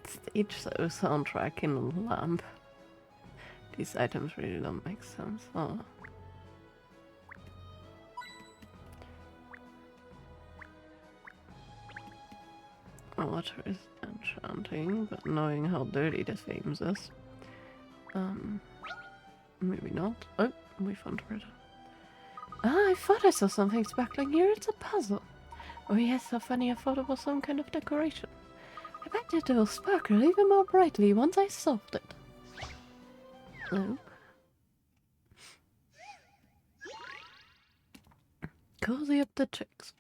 Speaker 1: Stage show soundtrack in a lamp. These items really don't make sense. Oh. Water is enchanting, but knowing how dirty the Thames is. Maybe not. Oh, we found red. Ah, I thought I saw something sparkling here. It's a puzzle. Oh yes, how funny. I thought it was some kind of decoration. I bet it will sparkle even more brightly once I solved it. Oh. Cozy up the chicks.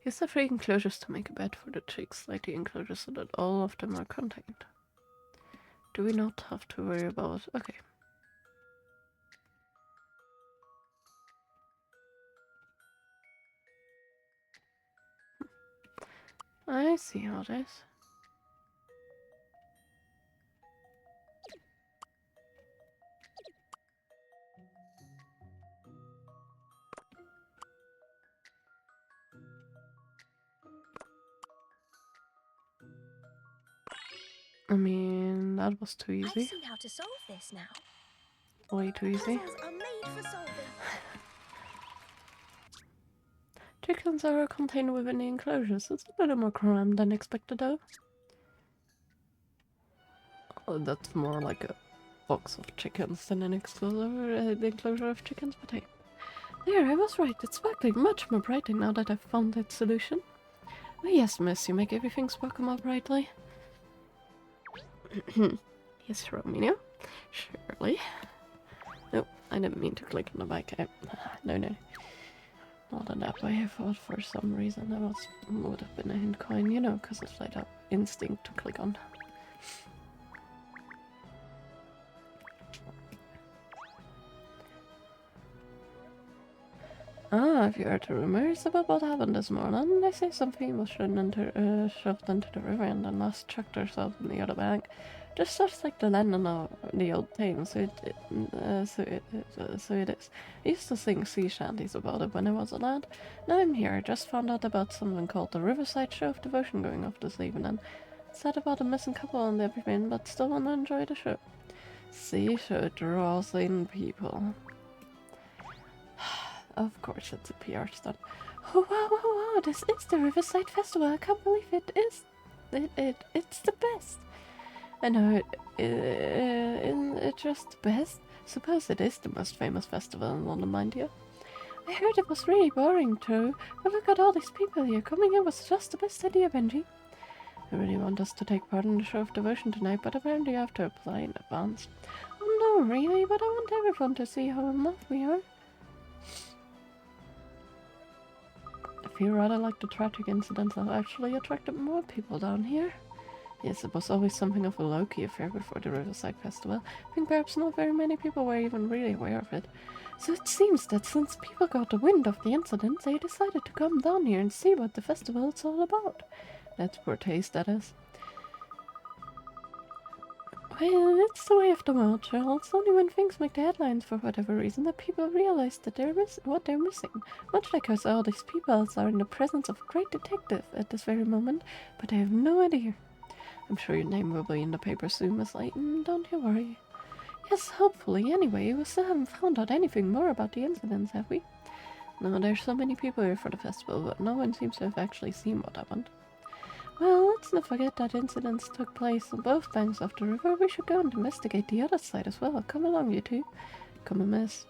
Speaker 1: Use the 3 enclosures to make a bed for the chicks, like the enclosures so that all of them are contained. Do we not have to worry about... Okay. I see how it is. I mean, that was too easy.
Speaker 2: I've seen how to solve this now.
Speaker 1: Way too easy.
Speaker 2: Puzzles are made for solving.
Speaker 1: Chickens are contained within the enclosures. It's a little more cramped than expected, though. Oh, that's more like a box of chickens than an enclosure of chickens, but hey. There, I was right. It's sparkling much more brightly now that I've found its solution. Oh yes, miss, you make everything sparkle more brightly. Yes, Romeo. Surely. Nope, I didn't mean to click on the bike. No. Not in that way. I thought for some reason that would have been a hint coin, you know, because it's like that instinct to click on. Ah, have you heard the rumors about what happened this morning? They say something was shoved into the river and then lost chucked herself in the other bank. Just like the landing of the old Thames, so it is. I used to sing sea shanties about it when I was a lad. Now I'm here. I just found out about something called the Riverside Show of Devotion going off this evening. Sad about a missing couple and everything, but still want to enjoy the show. Sea show draws in people. Of course, it's a PR stunt. Oh, wow, this is the Riverside Festival. I can't believe it is. It's the best. I know it's just the best. Suppose it is the most famous festival in London, mind you. I heard it was really boring too, but look at all these people here. Coming here was just the best idea, Benji. I really want us to take part in the show of devotion tonight, but apparently you have to apply in advance. Oh no, really? But I want everyone to see how in love we are. I feel rather like the tragic incidents have actually attracted more people down here. Yes, it was always something of a low-key affair before the Riverside Festival. I think perhaps not very many people were even really aware of it. So it seems that since people got the wind of the incident, they decided to come down here and see what the festival is all about. That's poor taste, that is. Well, it's the way of the world, Charles. It's only when things make the headlines for whatever reason that people realize that what they're missing. Much like us, all these people are in the presence of a great detective at this very moment, but they have no idea. I'm sure your name will be in the paper soon, Miss Layton. Don't you worry. Yes, hopefully. Anyway, we still haven't found out anything more about the incidents, have we? No, there's so many people here for the festival, but no one seems to have actually seen what happened. Well, let's not forget that incidents took place on both banks of the river. We should go and investigate the other side as well. Come along, you two. Come on, miss.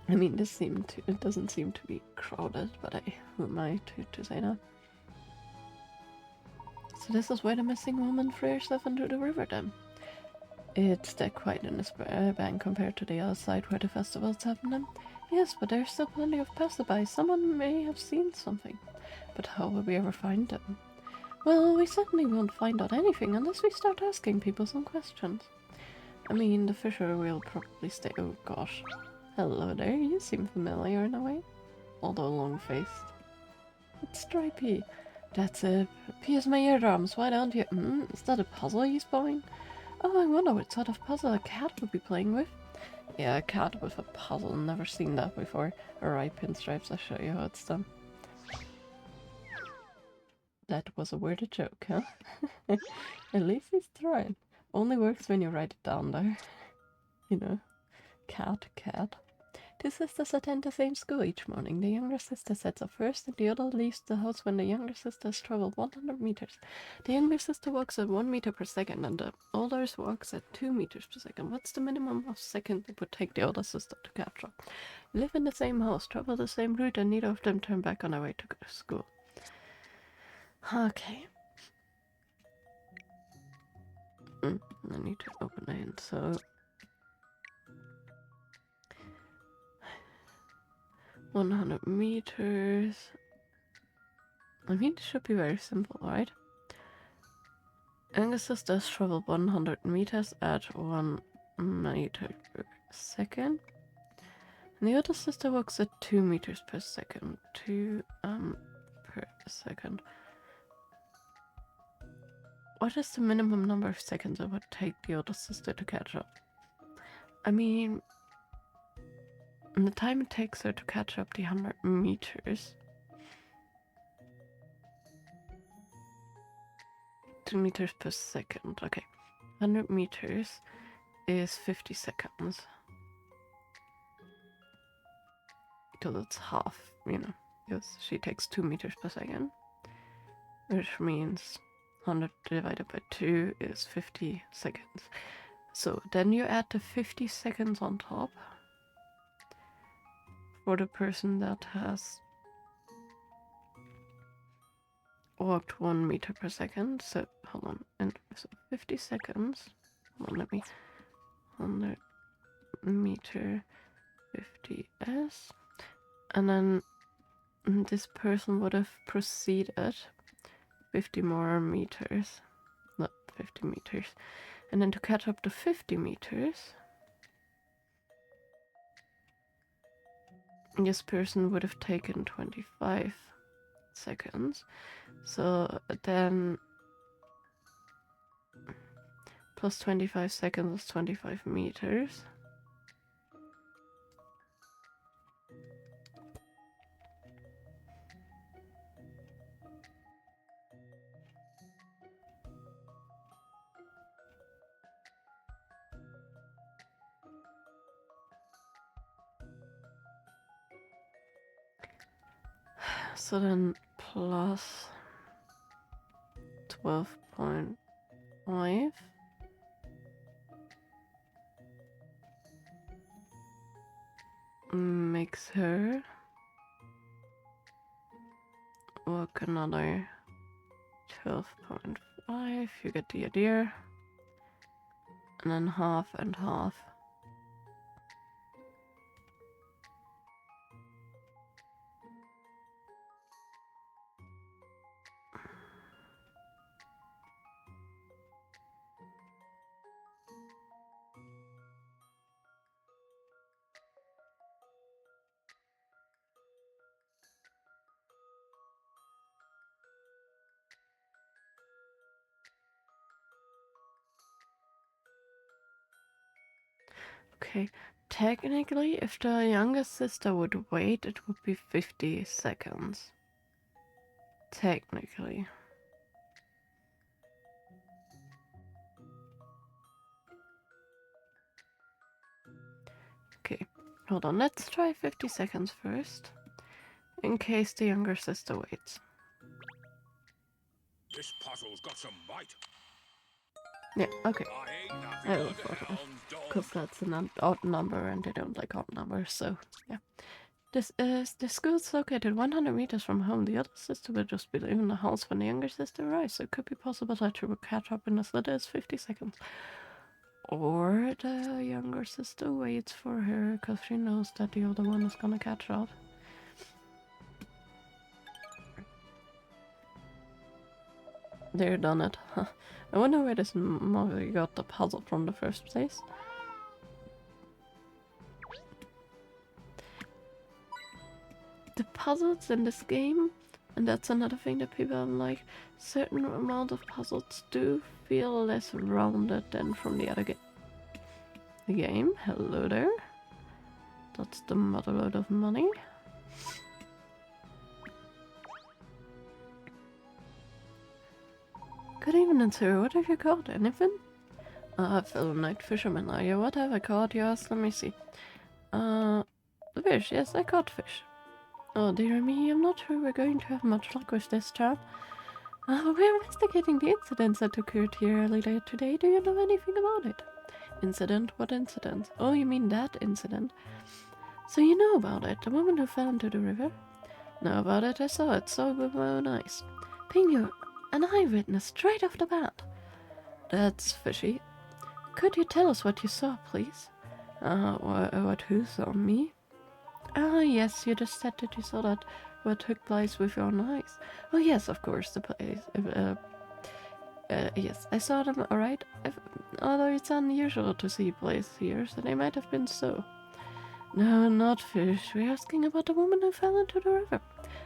Speaker 1: I mean, it doesn't seem to be crowded, but who am I to say that? So this is where the missing woman threw herself into the river then. It's that quiet in the bank compared to the other side where the festival's happening. Yes, but there's still plenty of passersby. Someone may have seen something. But how will we ever find them? Well, we certainly won't find out anything unless we start asking people some questions. I mean, the fisher will probably stay. Oh gosh. Hello there, you seem familiar in a way. Although long-faced. It's Stripey. That's it. Pierce my eardrums, why don't you? Is that a puzzle he's playing? Oh, I wonder what sort of puzzle a cat would be playing with. Yeah, a cat with a puzzle. Never seen that before. Alright, pinstripes, I'll show you how it's done. That was a worded joke, huh? At least he's trying. Only works when you write it down there. You know. Cat. Two sisters attend the same school each morning. The younger sister sets off first and the other leaves the house when the younger sister has traveled 100 meters. The younger sister walks at 1 meter per second and the older walks at 2 meters per second. What's the minimum of seconds it would take the older sister to catch up? Live in the same house, travel the same route, and neither of them turn back on their way to go to school. Okay. I need to open it, so... ...100 meters... I mean, it should be very simple, right? Younger sister has traveled 100 meters at 1 meter per second. And the other sister walks at 2 meters per second. 2 per second. What is the minimum number of seconds it would take the other sister to catch up? I mean, the time it takes her to catch up the 100 meters. 2 meters per second. Okay. 100 meters is 50 seconds. So that's half, you know. Because she takes 2 meters per second. Which means 100 divided by 2 is 50 seconds. So then you add the 50 seconds on top for the person that has walked 1 meter per second. So hold on, and so 50 seconds. Hold on, let me 100 meter 50s, and then this person would have proceeded 50 more meters, not 50 meters, and then to catch up to 50 meters, this person would have taken 25 seconds. So then plus 25 seconds is 25 meters. So then plus 12.5 makes her walk another 12.5. You get the idea. And then half and half. Okay, technically, if the youngest sister would wait, it would be 50 seconds. Technically. Okay, hold on, let's try 50 seconds first, in case the younger sister waits.
Speaker 3: This puzzle's got some bite.
Speaker 1: Yeah, okay.
Speaker 3: I ain't
Speaker 1: I
Speaker 3: nothing
Speaker 1: will
Speaker 3: but a
Speaker 1: photo.
Speaker 3: hound
Speaker 1: Because
Speaker 3: dog.
Speaker 1: that's an odd number and they don't like odd numbers, so yeah. The school's located 100 meters from home. The other sister will just be leaving the house when the younger sister arrives, so it could be possible that she will catch up in as little as 50 seconds. Or the younger sister waits for her because she knows that the other one is gonna catch up. They're done it. Huh. I wonder where this mother got the puzzle from the first place. The puzzles in this game, and that's another thing that people don't like, certain amount of puzzles do feel less rounded than from the other game. Hello there. That's the motherload of money. Good evening, sir. What have you caught? Anything? Fellow night fisherman, are you? What have I caught? Yes, let me see. Fish. Yes, I caught fish. Oh, dear me, I'm not sure we're going to have much luck with this chap. We're investigating the incidents that occurred here earlier today. Do you know anything about it? Incident? What incident? Oh, you mean that incident? So you know about it? The woman who fell into the river? Know about it? I saw it. Saw it with my own eyes. Being you, an eyewitness straight off the bat. That's fishy. Could you tell us what you saw, please? What who saw? Me? Ah, yes, you just said that you saw that what took place with your own eyes. Oh, yes, of course, the place. Yes, I saw them, alright. Although it's unusual to see plays here, so they might have been so. No, not fish. We're asking about the woman who fell into the river.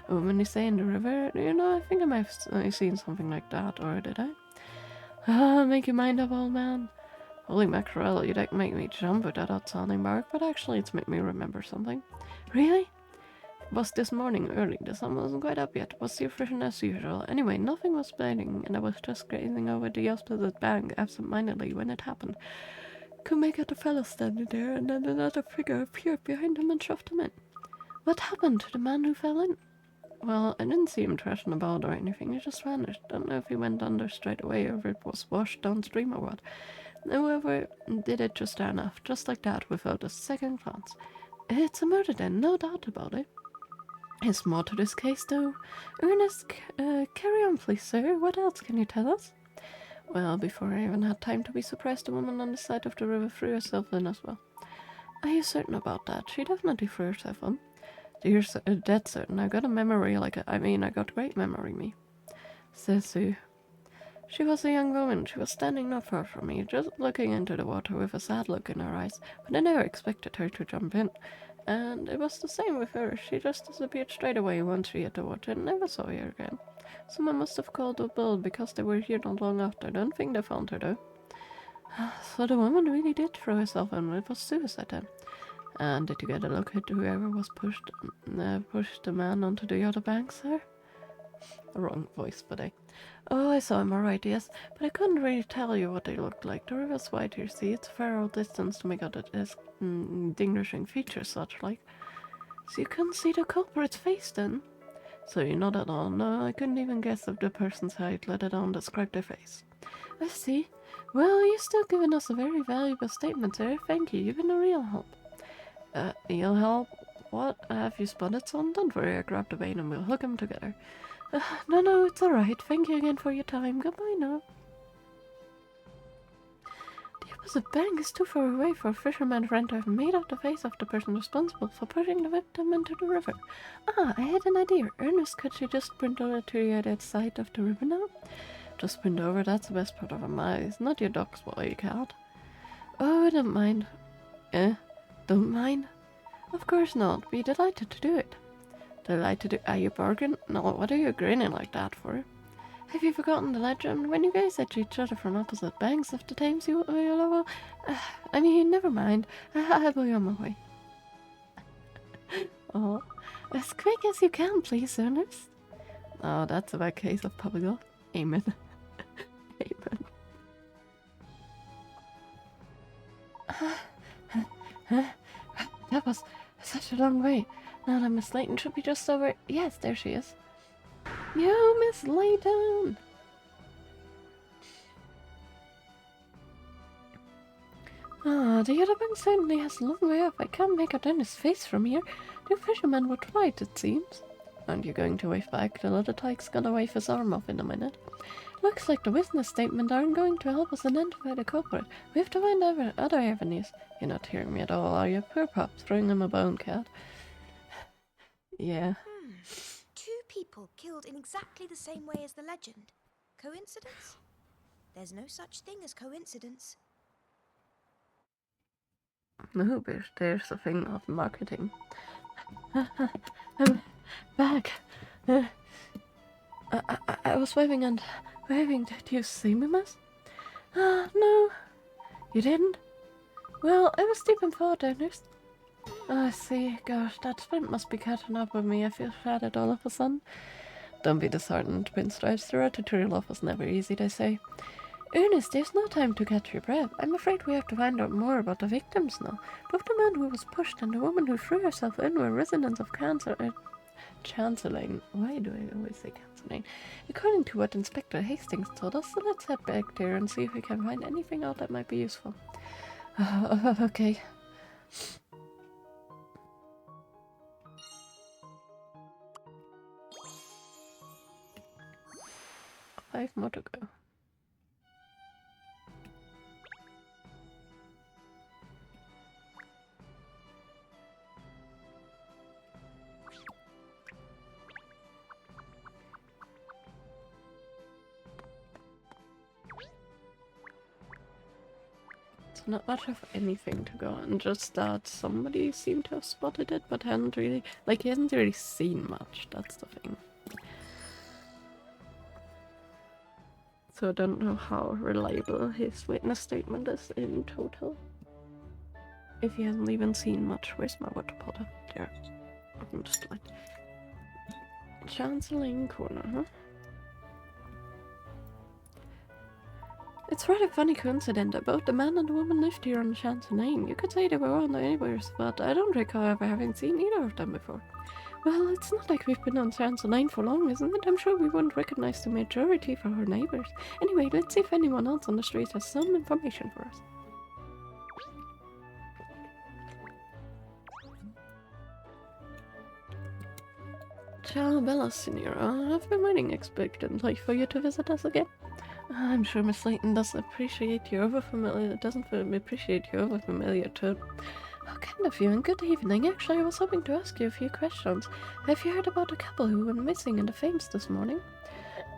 Speaker 1: A woman you say in the river? You know, I think I might have seen something like that, or did I? Ah, make your mind up, old man. Holy mackerel, you'd make me jump with that odd sounding bark, but actually it's made me remember something. Really? It was this morning early. The sun wasn't quite up yet. Was the fishing as usual. Anyway, nothing was biting, and I was just gazing over the opposite bank absent-mindedly when it happened. Could make out a fellow standing there, and then another figure appeared behind him and shoved him in. What happened to the man who fell in? Well, I didn't see him thrashing about or anything. He just vanished. Don't know if he went under straight away or if it was washed downstream or what. Whoever did it just ran off, just like that, without a second glance. It's a murder then, no doubt about it. There's more to this case, though. Ernest, carry on, please, sir. What else can you tell us? Well, before I even had time to be surprised, the woman on the side of the river threw herself in as well. Are you certain about that? She definitely threw herself in. You're dead certain. I got a memory I got great memory, me. Says Sue. She was a young woman. She was standing not far from me, just looking into the water with a sad look in her eyes, but I never expected her to jump in. And it was the same with her. She just disappeared straight away once she hit the water and never saw her again. Someone must have called the bill because they were here not long after. I don't think they found her, though. So the woman really did throw herself in. It was suicide then. And did you get a look at whoever was pushed the man onto the other bank, sir? Wrong voice, but Oh, I saw him, alright, yes. But I couldn't really tell you what they looked like. The river's wide, you see. It's a fair old distance to make out the distinguishing features, such like. So you couldn't see the culprit's face, then? Sorry, not at all. No, I couldn't even guess of the person's height, let alone describe their face. I see. Well, you're still giving us a very valuable statement, sir. Thank you. You've been a real help. Real help? what? Have you spotted son? Don't worry, I grabbed the vein and we'll hook them together. No, it's alright. Thank you again for your time. Goodbye now. The opposite bank is too far away for a fisherman friend to have made out the face of the person responsible for pushing the victim into the river. Ah, I had an idea. Ernest, could you just sprint over to the other side of the river now? Just sprint over, that's the best part of a maze. Not your dog's boy, cat. Oh, I don't mind. Don't mind? Of course not. Be delighted to do it. Delighted to... Are you bargain? No, what are you grinning like that for? Have you forgotten the legend? When you guys hit each other from opposite banks of the Thames, you level... I mean, never mind. I'll be on my way. Oh, as quick as you can, please, Ernest. Oh, that's a bad case of puppy love. Amen. Amen. That was such a long way. Now that Miss Layton should be just over... Yes, there she is. Yo, Miss Layton! Ah, the other bank certainly has a long way off. I can't make out Dennis' face from here. The fisherman would right, it seems. Aren't you going to wave back? The little tyke's gonna wave his arm off in a minute. Looks like the witness statement aren't going to help us identify the culprit. We have to find other avenues. You're not hearing me at all, are you? Poor pup, throwing him a bone, cat. Yeah.
Speaker 2: 2 people killed in exactly the same way as the legend. Coincidence? There's no such thing as coincidence.
Speaker 1: No, but there's a thing of marketing. I'm back. I was waving and waving. Did you see me, miss? No. You didn't? Well, I was deep in thought, Ernest. I see. Gosh, that sprint must be catching up with me. I feel shattered all of a sudden. Don't be disheartened, Pinstripes. The road to true love was never easy, they say. Ernest, there's no time to catch your breath. I'm afraid we have to find out more about the victims now. Both the man who was pushed and the woman who threw herself in were residents of Chancelling. Why do I always say Chancelling? According to what Inspector Hastings told us, so let's head back there and see if we can find anything out that might be useful. Okay. Five more to go. Not much of anything to go on, just that somebody seemed to have spotted it, but hadn't really, like, he hasn't really seen much, that's the thing. So I don't know how reliable his witness statement is in total. If he hasn't even seen much. Where's my water bottle? There. I'm just like... Chancelling corner, huh? It's rather a funny coincidence that both the man and the woman lived here on the Chancelling. You could say they were on the neighbors, but I don't recall ever having seen either of them before. Well, it's not like we've been on Chancelling for long, isn't it? I'm sure we wouldn't recognize the majority of our neighbors. Anyway, let's see if anyone else on the street has some information for us. Ciao, Bella, Signora. I've been waiting expectantly for you to visit us again. I'm sure Miss Layton doesn't appreciate your overfamiliar tone. How kind of you, and good evening. Actually, I was hoping to ask you a few questions. Have you heard about the couple who went missing in the Thames this morning?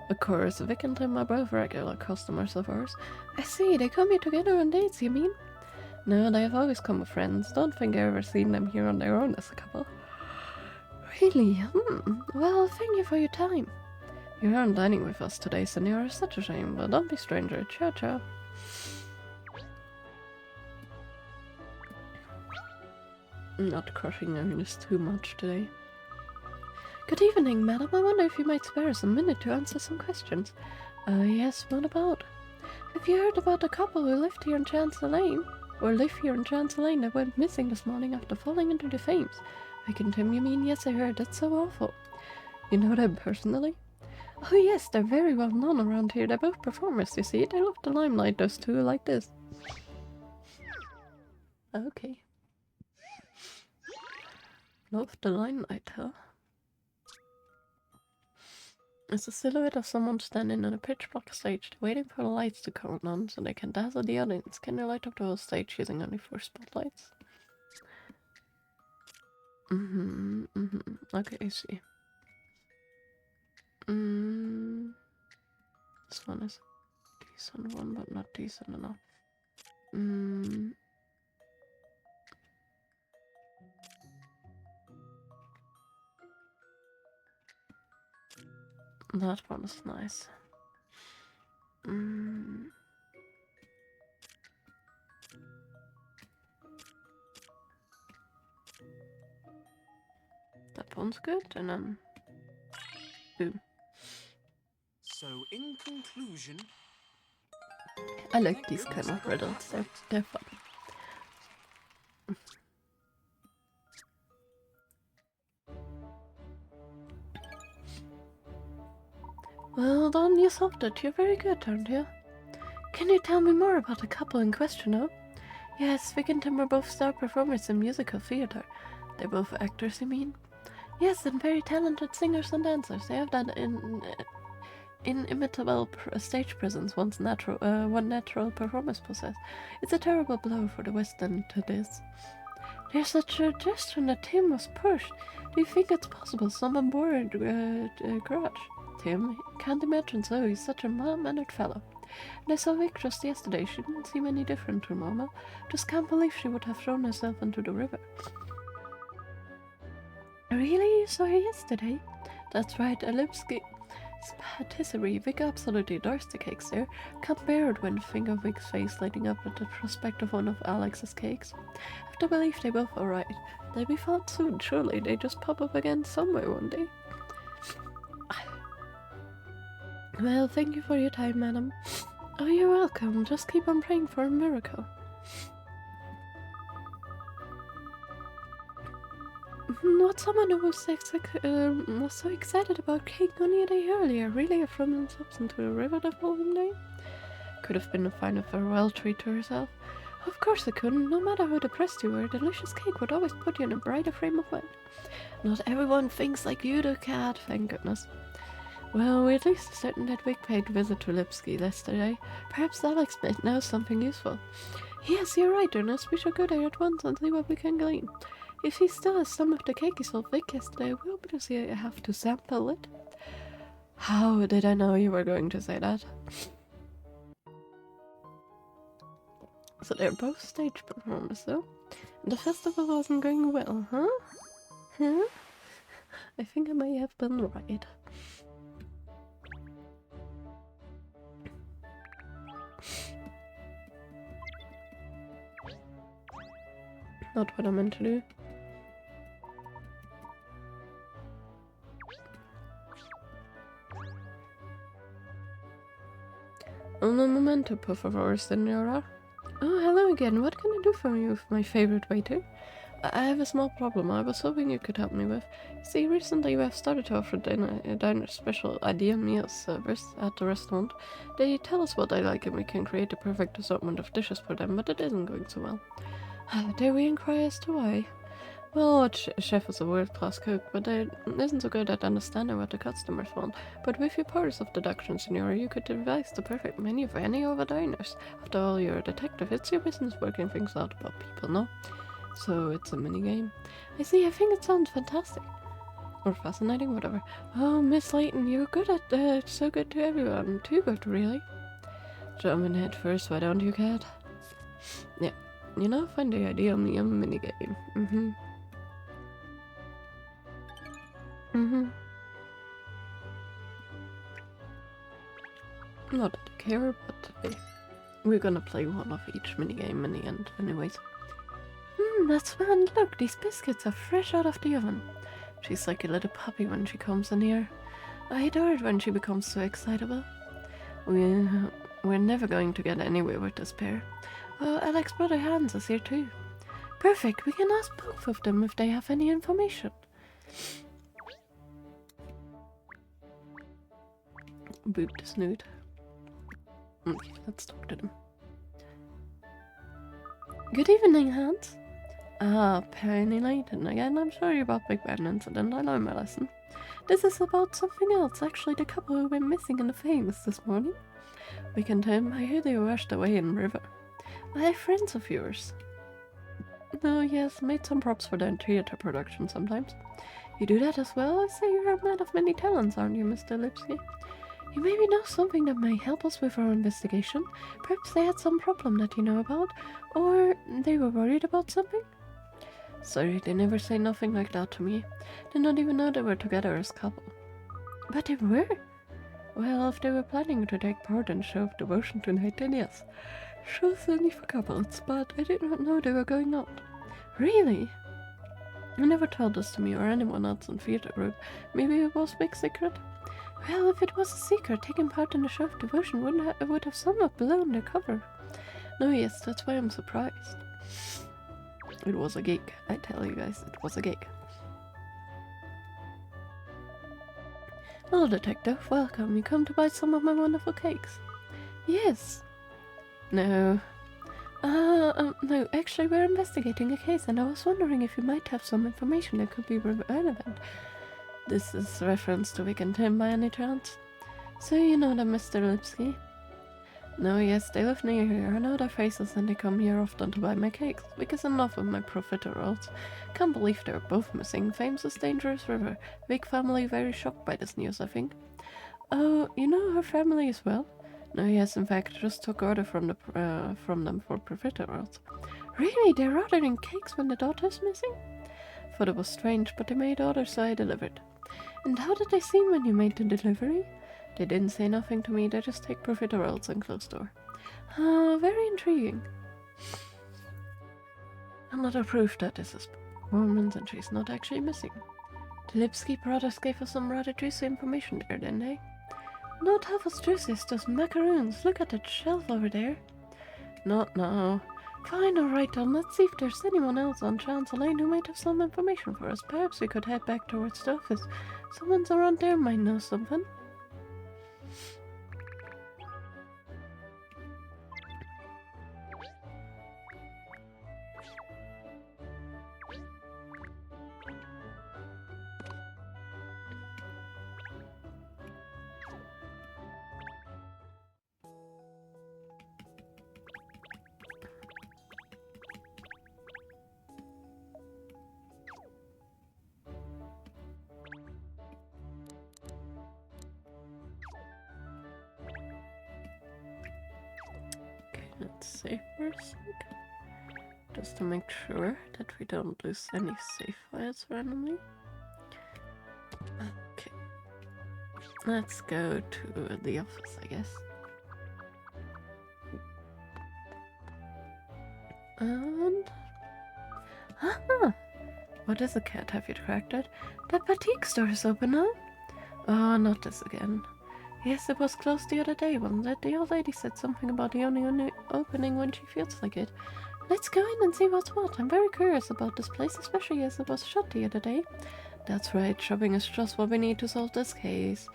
Speaker 1: Of course, Vic and Tim are both regular customers of ours. I see, they come here together on dates, you mean? No, they have always come with friends. Don't think I've ever seen them here on their own as a couple. Really? Well, thank you for your time. You aren't dining with us today, Senora. Such a shame, but don't be stranger. Ciao, ciao. Not crushing Ernest too much today. Good evening, madam. I wonder if you might spare us a minute to answer some questions. Yes, what about? Have you heard about the couple who lived here in Chancelling? Or live here in Chancelling that went missing this morning after falling into the Thames? Vic and Tim, you mean? Yes, I heard. That's so awful. You know them personally? Oh yes, they're very well known around here. They're both performers, you see. They love the limelight, those two, like this. Okay. Love the limelight, huh? It's a silhouette of someone standing on a pitch-black stage, waiting for the lights to come on so they can dazzle the audience. Can you light up the whole stage using only 4 spotlights? Okay, I see. This one is a decent one, but not decent enough. That one is nice. That one's good, and then boom.
Speaker 5: So, in conclusion,
Speaker 1: I like these kind of riddles. They're fun. Well done, you solved it. You're very good, aren't you? Can you tell me more about the couple in question, oh? Yes, Vic and Tim are both star performers in musical theater. They're both actors, you mean? Yes, and very talented singers and dancers. They have that inimitable stage presence one natural performance possess. It's a terrible blow for the West End to this. There's a suggestion that Tim was pushed. Do you think it's possible someone bore a grudge? Tim? Can't imagine so. He's such a mild-mannered fellow. And I saw Vic just yesterday. She didn't seem any different to Mama. Just can't believe she would have thrown herself into the river. Really? You saw her yesterday? That's right, a Lipsky patisserie. Vic absolutely adores the cakes there. Can't bear it when I think of Vic's face lighting up at the prospect of one of Alex's cakes. I have to believe they both are right. They'll be found soon, surely. They just pop up again somewhere one day. Well, thank you for your time, madam. Oh, you're welcome. Just keep on praying for a miracle. Not someone who was so excited about cake only a day earlier. Really have thrown themselves into a river the following day? Could have been a final farewell treat to herself. Of course it couldn't. No matter how depressed you were, a delicious cake would always put you in a brighter frame of mind. Not everyone thinks like you do, Cat, thank goodness. Well, we're at least certain that Vic paid a visit to Lipsky yesterday. Perhaps Alex might know something useful. Yes, you're right, Ernest. We should go there at once and see what we can glean. If he still has some of the cake he sold Vic yesterday, we'll have to sample it. How did I know you were going to say that? So they're both stage performers, though. The festival wasn't going well, huh? Huh? I think I may have been right. Not what I meant to do. Un momento, por favor, senora. Oh, hello again. What can I do for you, my favorite waiter? I have a small problem I was hoping you could help me with. See, recently we have started to offer diner special idea meal service at the restaurant. They tell us what they like and we can create the perfect assortment of dishes for them, but it isn't going so well. Dare we inquire as to why? Well, our chef is a world-class cook, but isn't so good at understanding what the customers want. But with your powers of deduction, senora, you could devise the perfect menu for any of our diners. After all, you're a detective. It's your business working things out about people, no? So it's a mini-game. I see, I think it sounds fantastic. Or fascinating, whatever. Oh, Miss Layton, you're good at, so good to everyone. Too good, really. Jump in head first, why don't you, Cat? Yeah, you now find the ideal mini-game. Not that I care, but we're gonna play one of each minigame in the end, anyways. That's fun. Look, these biscuits are fresh out of the oven. She's like a little puppy when she comes in here. I adore it when she becomes so excitable. We're never going to get anywhere with this pair. Oh, Alex's brother Hans is here too. Perfect. We can ask both of them if they have any information. Boot the snoot. Okay, let's talk to them. Good evening, Hans. Ah, Penny Layton again. I'm sorry about Big Ben incident. I learned my lesson. This is about something else. Actually, the couple who went missing in the Thames this morning. We can tell him I hear they washed away in the river. I have friends of yours. No, yes, made some props for their theater production sometimes. You do that as well? I say you're a man of many talents, aren't you, Mr. Lipsky? You maybe know something that may help us with our investigation. Perhaps they had some problem that you know about, or they were worried about something? Sorry, they never say nothing like that to me. They not even know they were together as couple. But they were? Well, if they were planning to take part in the show of devotion tonight, then yes. Show's only for couples, but I did not know they were going out. Really? You never told this to me or anyone else in theater group. Maybe it was a big secret? Well, if it was a secret, taking part in the show of devotion would have somewhat blown the cover. No, yes, that's why I'm surprised. It was a gig, I tell you guys, it was a gig. Hello, detective, welcome. You come to buy some of my wonderful cakes? Yes. No. No, actually we're investigating a case and I was wondering if you might have some information that could be relevant. This is reference to Vic and Tim by any chance? So you know them, Mr. Lipsky? No, yes, they live near here. I know their faces and they come here often to buy my cakes, because enough of my profiteroles. Can't believe they're both missing. Thames is dangerous river. Big family very shocked by this news, I think. Oh, you know her family as well? No, yes, in fact, just took order from them for profiteroles. Really? They're ordering cakes when the daughter's missing? Thought it was strange, but they made orders, so I delivered. And how did they seem when you made the delivery? They didn't say nothing to me, they just take profiteroles and close door. Very intriguing. Another proof that this is performance and she's not actually missing. The Lipsky brothers gave us some rather juicy information there, didn't they? Not half as juicy as those macaroons. Look at that shelf over there. Not now. Fine, alright then, let's see if there's anyone else on Chance Lane who might have some information for us. Perhaps we could head back towards the office. Someone's around there might know something. Let's save for a sec. Just to make sure that we don't lose any save files randomly. Okay. Let's go to the office, I guess. And... Aha! What is a cat? Have you tracked it? The boutique store is open now? Oh, not this again. Yes, it was closed the other day, wasn't it? The old lady said something about the only opening when she feels like it. Let's go in and see what's what. I'm very curious about this place, especially as it was shut the other day. That's right, shopping is just what we need to solve this case.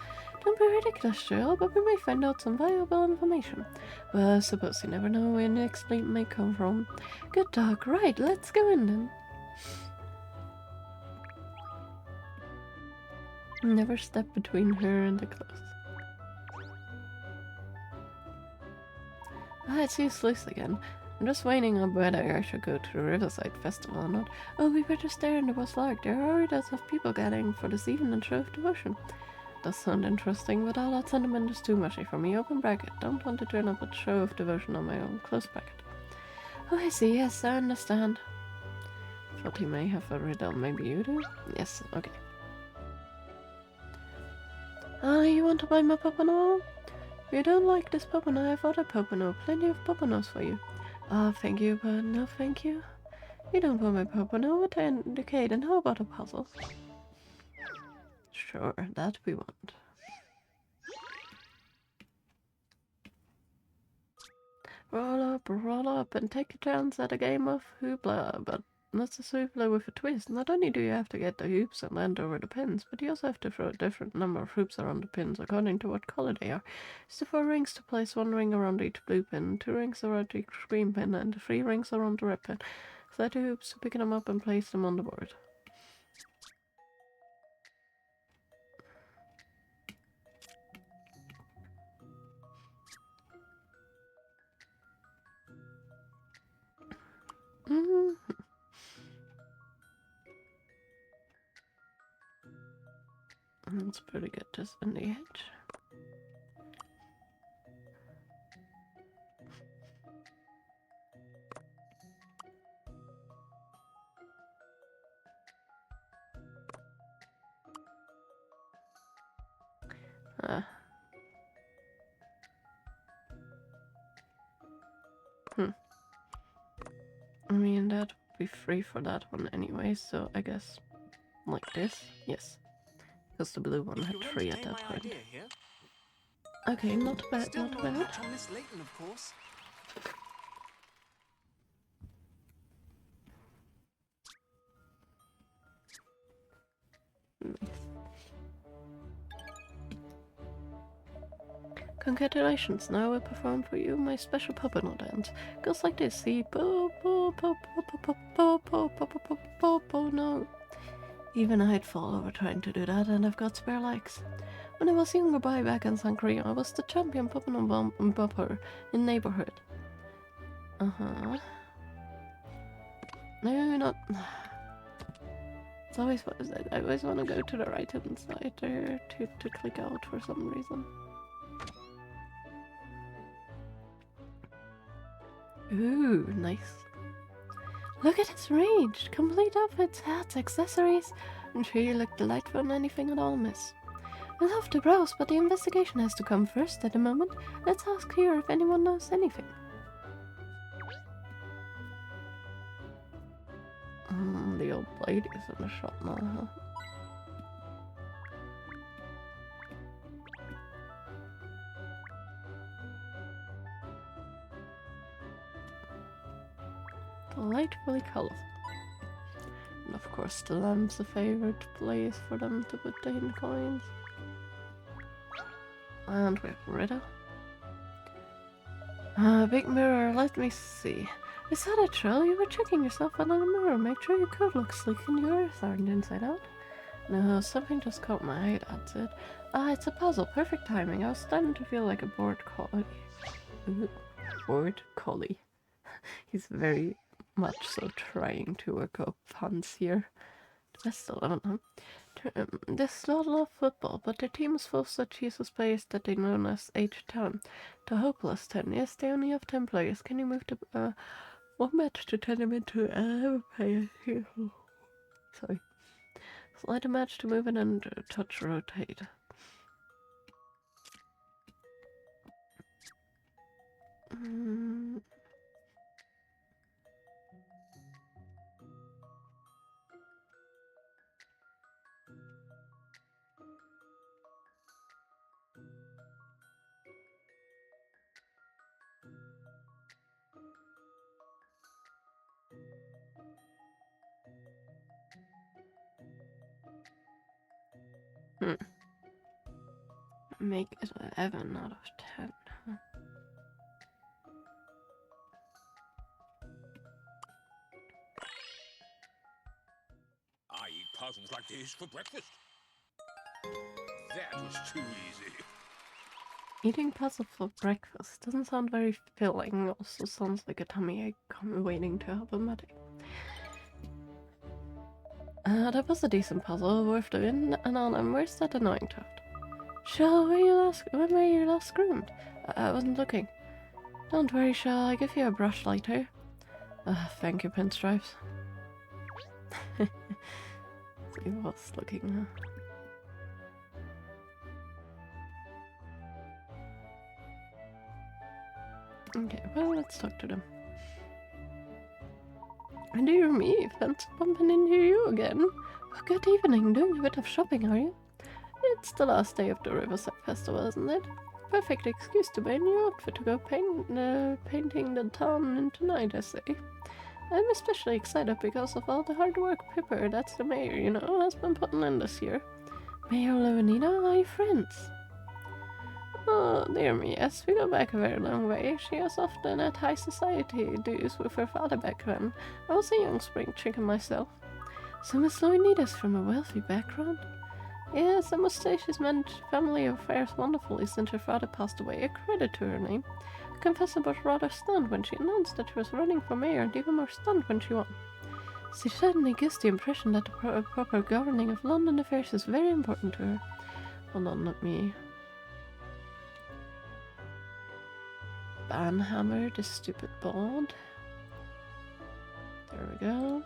Speaker 1: Don't be ridiculous, Jill, but we may find out some valuable information. Well, I suppose you never know where the next lead may come from. Good talk. Right, let's go in then. Never step between her and the clothes. Ah, it's useless again. I'm just waiting on whether I should go to the Riverside Festival or not. Oh, we were just there and it was large. There are already lots of people gathering for this evening show of devotion. Does sound interesting, but all that sentiment is too mushy for me. Open bracket. Don't want to turn up a show of devotion on my own. Close bracket. Oh, I see. Yes, I understand. Thought he may have a riddle. Maybe you do? Yes, okay. You want to buy my Pompano? If you don't like this Pompano, I have other Pompano. Plenty of Pompanos for you. Thank you, but no thank you. You don't want my Pompano? What to indicate, and how about a puzzle? Sure, that we want. Roll up, and take a chance at a game of hoopla, but that's a hoopla with a twist. Not only do you have to get the hoops and land over the pins, but you also have to throw a different number of hoops around the pins according to what color they are. It's the 4 rings to place 1 ring around each blue pin, 2 rings around each green pin, and 3 rings around the red pin. Set the hoops, pick them up and place them on the board. Let's probably get this on the edge. I mean, that would be free for that one anyway, so I guess like this. Yes. Because the blue one had 3 at that point. Okay, not bad,
Speaker 5: Still
Speaker 1: not
Speaker 5: no
Speaker 1: bad.
Speaker 5: match on Miss Layton, of course.
Speaker 1: Congratulations, now I will perform for you my special Poppino dance. Goes like this, see? Po po po po po po po po po po po po no. Even I'd fall over trying to do that, and I've got spare legs. When I was a younger boy back in San Korea, I was the champion Poppino bumper in neighborhood. Uh-huh. No, not... It's always... I always want to go to the right-hand side there to click out for some reason. Ooh, nice. Look at its range! Complete outfits, hats, accessories. I'm sure you look delightful in anything at all, miss. I'll have to browse, but the investigation has to come first at the moment. Let's ask here if anyone knows anything. The old lady's in the shop now, huh? Delightfully colorful. And of course the lamp's a favorite place for them to put the hidden coins. And we have Rita. Big mirror, let me see. Is that a troll? You were checking yourself out on a mirror. Make sure your coat looks sleek and your ears aren't inside out. No, something just caught my eye, that's it. It's a puzzle. Perfect timing. I was starting to feel like a bored collie. Bored collie. He's very much so trying to work up puns here. The best 11, huh? There's not a lot of football, but their team is full of such useless players that they known as H10. The hopeless 10. Yes, they only have 10 players. Can you move the one match to turn them into a player here? Sorry. Slide a match to move it and touch rotate. Make it 11 out of 10.
Speaker 3: I eat puzzles like this for breakfast. That was too easy.
Speaker 1: Eating puzzle for breakfast doesn't sound very filling. Also sounds like a tummy ache waiting to happen, but that was a decent puzzle, worth doing. And Anna, where's that annoying toad? Shall, when were you last groomed? I wasn't looking. Don't worry, shall I give you a brush lighter? Thank you, Pinstripes. He was looking, Okay, well, let's talk to them. Dear me, fancy bumping into you again. Good evening, doing a bit of shopping, are you? It's the last day of the Riverside Festival, isn't it? Perfect excuse to buy a new outfit to go painting the town in tonight, I say. I'm especially excited because of all the hard work Pipper, that's the mayor, you know, has been putting in this year. Mayor Leonina, are you friends? Oh, dear me, yes, we go back a very long way. She was often at high society dues with her father back then. I was a young spring chicken myself. So Miss Loanita's from a wealthy background? Yes, I must say she's managed family affairs wonderfully since her father passed away, a credit to her name. I confess I was rather stunned when she announced that she was running for mayor, and even more stunned when she won. She certainly gives the impression that the proper governing of London affairs is very important to her. Hold on, let me... Banhammer the stupid bald. There we go.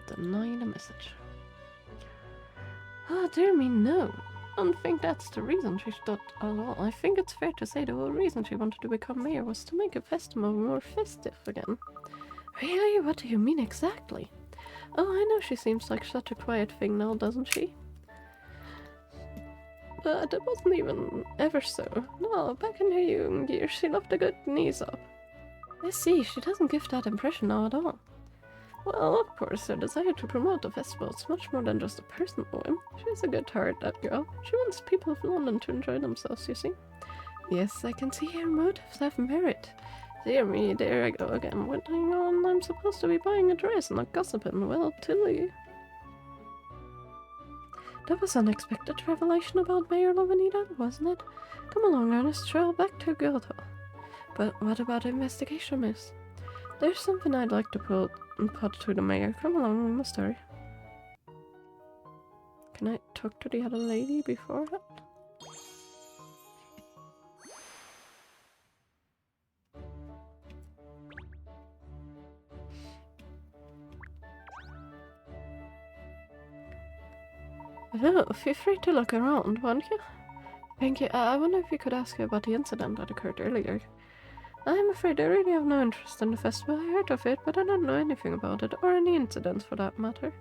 Speaker 1: Deny the message. Oh, dear me, no. I don't think that's the reason she thought at all. I think it's fair to say the whole reason she wanted to become mayor was to make a festival more festive again. Really? What do you mean exactly? Oh, I know she seems like such a quiet thing now, doesn't she? But it wasn't even ever so. No, back in her young years she loved a good knees up. I see, she doesn't give that impression now at all. Well, of course, her desire to promote the festival is much more than just a personal whim. She has a good heart, that girl. She wants people of London to enjoy themselves, you see. Yes, I can see her motives have merit. Dear me, there I go again. When I'm supposed to be buying a dress, not gossiping. Well, Tilly. That was unexpected revelation about Mayor Lovenita, wasn't it? Come along, Ernest, stroll back to Guildhall. But what about the investigation, miss? There's something I'd like to put to the mayor. Come along, we must hurry. Can I talk to the other lady before that? Hello, feel free to look around, won't you? Thank you. I wonder if you could ask her about the incident that occurred earlier. I'm afraid I really have no interest in the festival. I heard of it, but I don't know anything about it, or any incidents for that matter.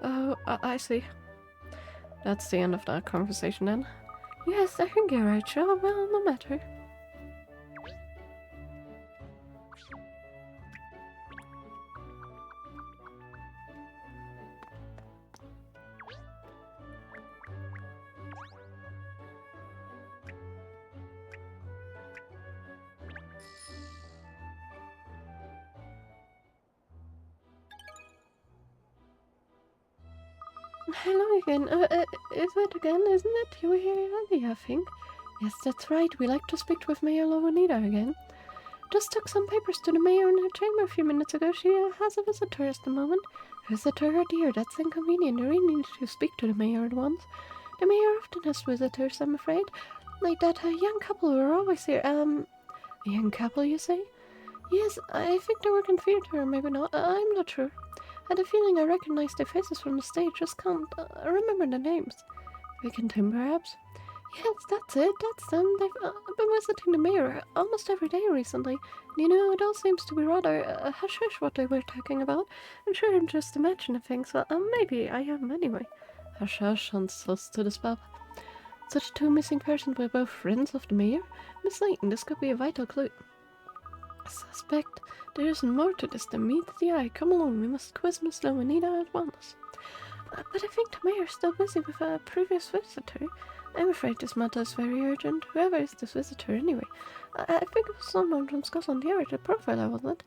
Speaker 1: Oh, I see. That's the end of that conversation then. Yes, I think you're right, sure. Well, no matter. Hello again. Is it again, isn't it? You were here earlier, I think. Yes, that's right. We like to speak with Mayor Lovenita again. Just took some papers to the mayor in her chamber a few minutes ago. She has a visitor at the moment. Visitor? Oh dear, that's inconvenient. I really need to speak to the mayor at once. The mayor often has visitors, I'm afraid. Like that young couple who are always here. A young couple, you say? Yes, I think they work in theatre, or maybe not. I'm not sure. I had a feeling I recognized their faces from the stage, just can't remember the names. Vic and Tim, perhaps? Yes, that's it, that's them. They've been visiting the mayor almost every day recently. You know, it all seems to be rather hush-hush what they were talking about. I'm sure I'm just imagining things. Well, maybe I am anyway. Hush-hush, sounds close to the spell. Such two missing persons were both friends of the mayor? Miss Layton, this could be a vital clue. I suspect there is more to this than meets the eye. Come along, we must quiz Miss Lovenita at once. But I think the mayor's still busy with a previous visitor. I'm afraid this matter is very urgent. Whoever is this visitor, anyway? I think it was someone from Scotland Yard, a profiler, wasn't it?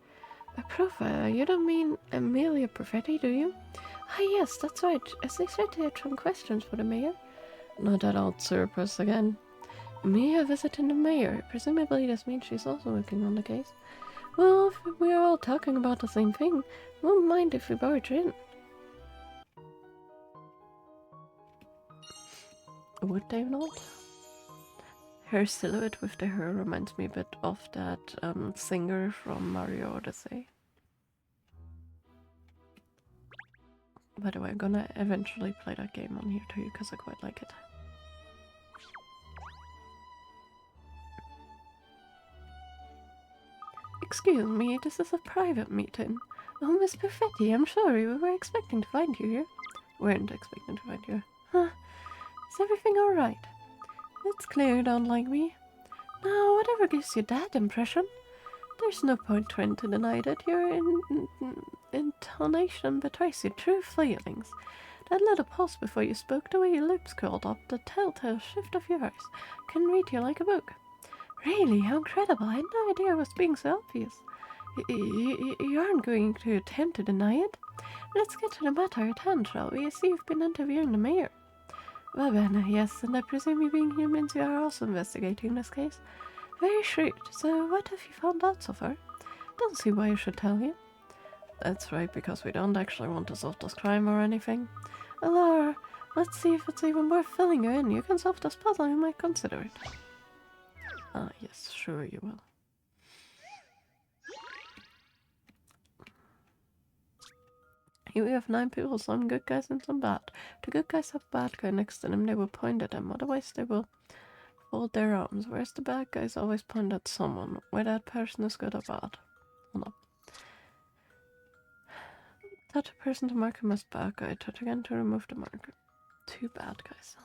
Speaker 1: A profiler? You don't mean Amelia Perfetti, do you? Ah, yes, that's right. As they said, they had some questions for the mayor. Not that old surplus again. Amelia visiting the mayor. Presumably this means she's also working on the case. Well, if we're all talking about the same thing, won't mind if we barge in. Would they not? Her silhouette with the hair reminds me a bit of that singer from Mario Odyssey. By the way, I'm gonna eventually play that game on here too, because I quite like it. Excuse me, this is a private meeting. Oh, Miss Perfetti, I'm sorry, we were expecting to find you here. Weren't expecting to find you. Huh. Is everything alright? It's clear you don't like me. Now, whatever gives you that impression? There's no point trying to deny that your intonation betrays your true feelings. That little pause before you spoke, the way your lips curled up, the telltale shift of your eyes. Can read you like a book. Really, how incredible. I had no idea it was being so obvious. You aren't going to attempt to deny it? Let's get to the matter at hand, shall we? I see you've been interviewing the mayor. Well, then, yes, and I presume you being here means you are also investigating this case. Very shrewd. So, what have you found out so far? Don't see why you should tell you. That's right, because we don't actually want to solve this crime or anything. Laura, let's see if it's even worth filling you in. You can solve this puzzle, you might consider it. Ah, yes, sure you will. Here we have 9 people, some good guys and some bad. The good guys have a bad guy next to them, they will point at them, otherwise they will fold their arms, whereas the bad guys always point at someone, whether that person is good or bad. Hold up. Touch a person to mark him as bad guy, touch again to remove the marker. 2 bad guys.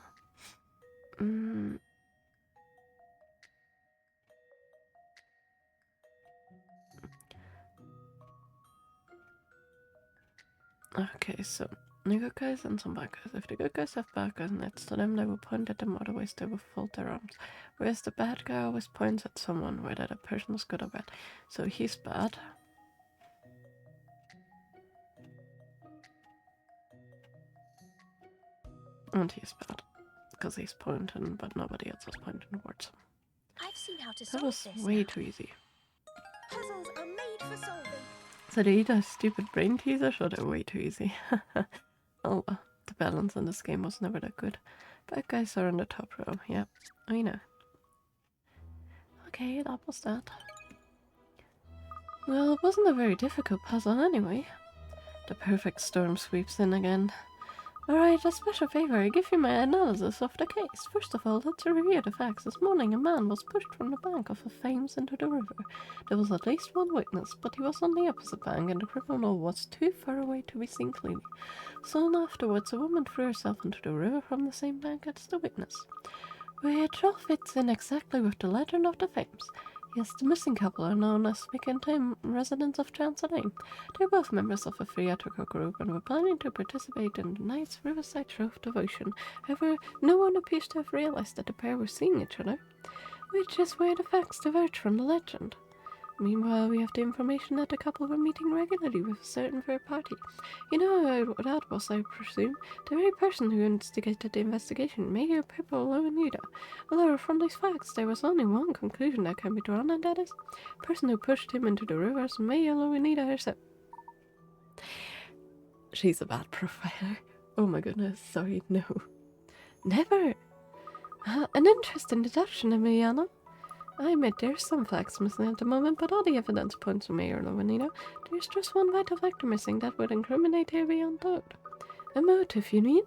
Speaker 1: Okay, so the good guys and some bad guys. If the good guys have bad guys next to them, they will point at them, otherwise they will fold their arms. Whereas the bad guy always points at someone, whether the person is good or bad. So he's bad. And he's bad. Because he's pointing, but nobody else is pointing towards him.
Speaker 2: I've seen how to
Speaker 1: That
Speaker 2: solve
Speaker 1: was
Speaker 2: this.
Speaker 1: way
Speaker 2: now.
Speaker 1: too easy.
Speaker 2: Puzzles are made for solving.
Speaker 1: So they either stupid brain teasers or they're way too easy. Oh well, the balance in this game was never that good. Bad guys are in the top row, yeah, I know. Okay, that was that. Well, it wasn't a very difficult puzzle anyway. The perfect storm sweeps in again. Alright, a special favor, I give you my analysis of the case. First of all, let's review the facts. This morning, a man was pushed from the bank of the Thames into the river. There was at least one witness, but he was on the opposite bank and the criminal was too far away to be seen clearly. Soon afterwards, a woman threw herself into the river from the same bank as the witness, which all fits in exactly with the legend of the Thames. Yes, the missing couple are known as Mick and Tim, residents of Chancellor Lane. They're both members of a theatrical group and were planning to participate in the night's Riverside Show of Devotion. However, no one appears to have realized that the pair were seeing each other, which is where the facts diverge from the legend. Meanwhile, we have the information that the couple were meeting regularly with a certain third party. You know who that was, I presume? The very person who instigated the investigation, Mayor Pippo Lowenida. Although from these facts, there was only one conclusion that can be drawn, and that is, the person who pushed him into the river is Mayor Lowenida herself. She's a bad profiler. Oh my goodness, sorry, no. Never! An interesting deduction, Emiliano. I admit there's some facts missing at the moment, but all the evidence points to Mayor Lowenida. There's just one vital factor missing that would incriminate her beyond doubt. A motive, you mean?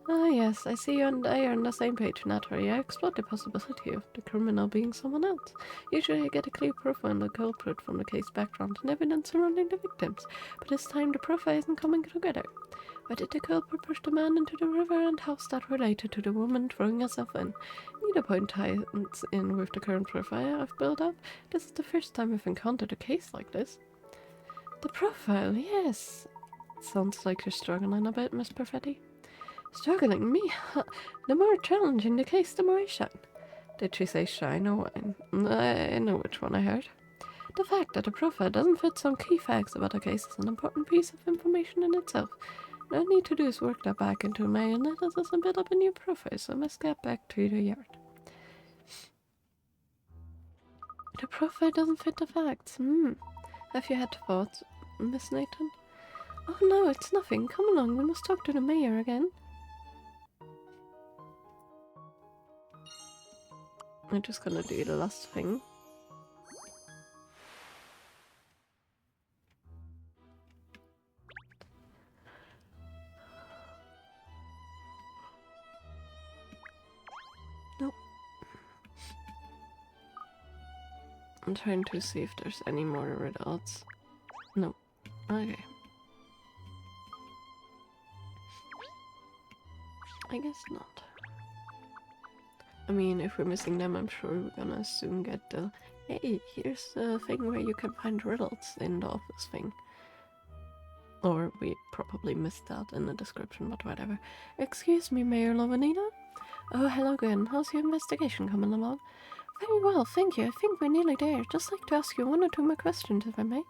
Speaker 1: Ah, yes, I see you and I are on the same page, naturally. I explored the possibility of the criminal being someone else. Usually I get a clear profile on the culprit from the case background and evidence surrounding the victims, but this time the profile isn't coming together. Why did the culprit push the man into the river, and how's that related to the woman throwing herself in? Neither point ties in with the current profile I've built up. This is the first time I've encountered a case like this. The profile, yes. Sounds like you're struggling a bit, Miss Perfetti. Struggling? Me? The more challenging the case, the more I shine. Did she say shine or wine? I know which one I heard. The fact that the profile doesn't fit some key facts about the case is an important piece of information in itself. All I need to do is work that back into my analysis and build up a new profile, so I must get back to the yard. The profile doesn't fit the facts. Have you had thoughts, Miss Layton? Oh no, it's nothing. Come along, we must talk to the mayor again. I'm just gonna do the last thing. Nope. I'm trying to see if there's any more riddles. Nope. Okay. I guess not. I mean, if we're missing them, I'm sure we're gonna soon get the hey, here's the thing where you can find riddles in the office thing. Or we probably missed that in the description, but whatever. Excuse me, Mayor Lovanita? Oh, hello again. How's your investigation coming along? Very well, thank you. I think we're nearly there. Just like to ask you one or two more questions, if I may.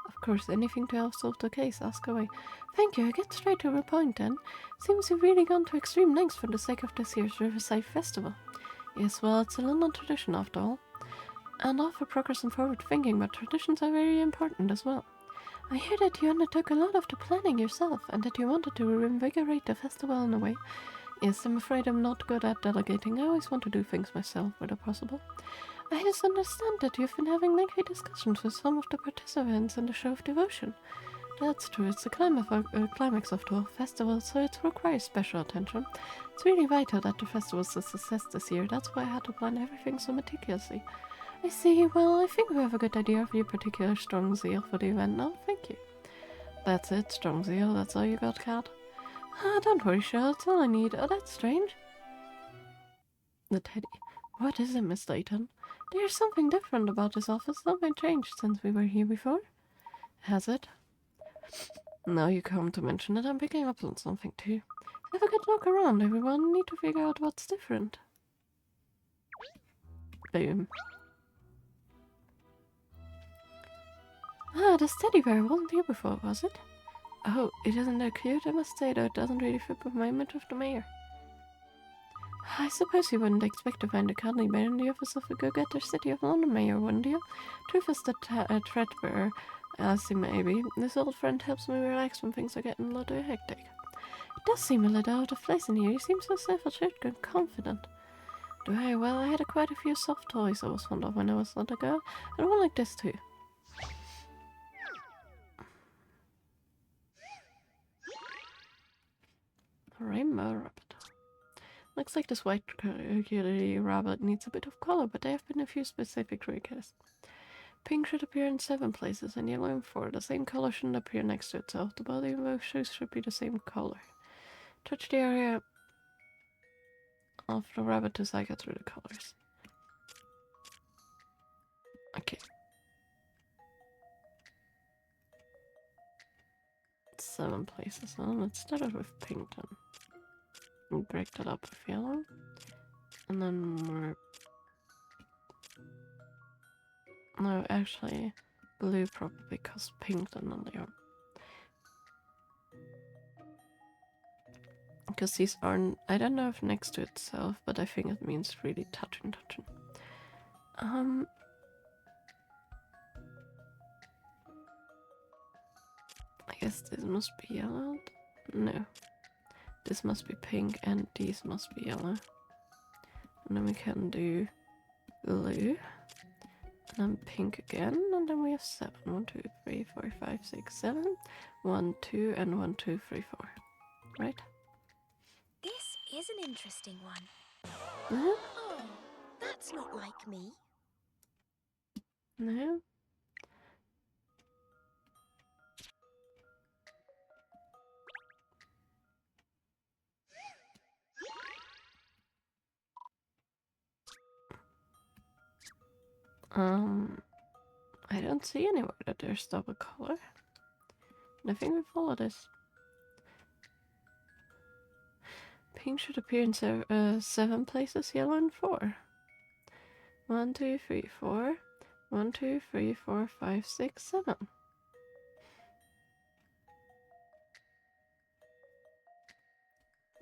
Speaker 1: Of course, anything to help solve the case, ask away. Thank you, I get straight to the point then. Seems you've really gone to extreme lengths for the sake of this year's Riverside Festival. Yes, well, it's a London tradition after all. And all for progress and forward thinking, but traditions are very important as well. I hear that you undertook a lot of the planning yourself, and that you wanted to reinvigorate the festival in a way. Yes, I'm afraid I'm not good at delegating. I always want to do things myself, where possible. I just understand that you've been having lengthy discussions with some of the participants in the Show of Devotion. That's true, it's the climax of the whole festival, so it requires special attention. It's really vital that the festival's a success this year. That's why I had to plan everything so meticulously. I see. Well, I think we have a good idea of your particular strong zeal for the event now. Thank you. That's it, strong zeal. That's all you got, Cat? Ah, don't worry, Shell. It's all I need. Oh, that's strange. The teddy. What is it, Miss Layton? There's something different about this office. Something changed since we were here before. Has it? Now you come to mention it, I'm picking up on something too. Have a good look around, everyone. Need to figure out what's different. Boom. Ah, this teddy bear wasn't here before, was it? Oh, it isn't that cute, I must say, though. It doesn't really fit with my image of the mayor. I suppose you wouldn't expect to find a cuddly bear in the office of a go-getter City of London mayor, wouldn't you? Truth is that threadbare, as he may be, this old friend helps me relax when things are getting a little hectic. It does seem a little out of place in here. You seem so self-assured and confident. Do I? Well, I had quite a few soft toys I was fond of when I was a little girl, and one like this too. Rainbow rabbit. Looks like this white curly rabbit needs a bit of color, but there have been a few specific requests. Pink should appear in 7 places and yellow in 4. The same color shouldn't appear next to itself. The body of both shoes should be the same color. Touch the area of the rabbit to cycle through the colors. Okay. 7 places. Well, let's start off with pink then. And break that up with yellow. And then more... No, actually, blue probably because pink than earlier. Because these aren't... I don't know if next to itself, but I think it means really touching. I guess this must be yellow. No. This must be pink and these must be yellow. And then we can do blue. And then pink again. And then we have 7. 1, 2, 3, 4, 5, 6, 7. 1, 2, and 1, 2, 3, 4. Right?
Speaker 2: This is an interesting one.
Speaker 1: No?
Speaker 2: Oh, that's not like me.
Speaker 1: No? I don't see anywhere that there's double color. And I think we follow this. Pink should appear in 7 places, yellow in 4. 1, 2, 3, 4. 1, 2, 3, 4, 5, 6, 7.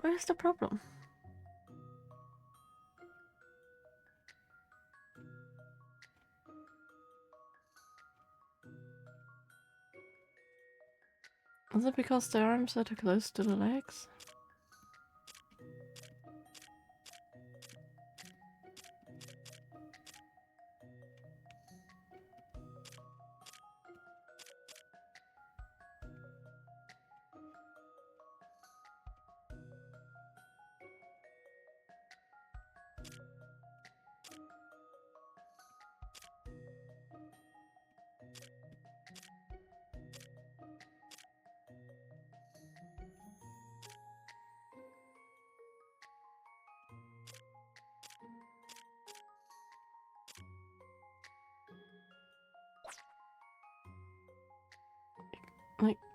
Speaker 1: Where's the problem? Is it because the arms are too close to the legs?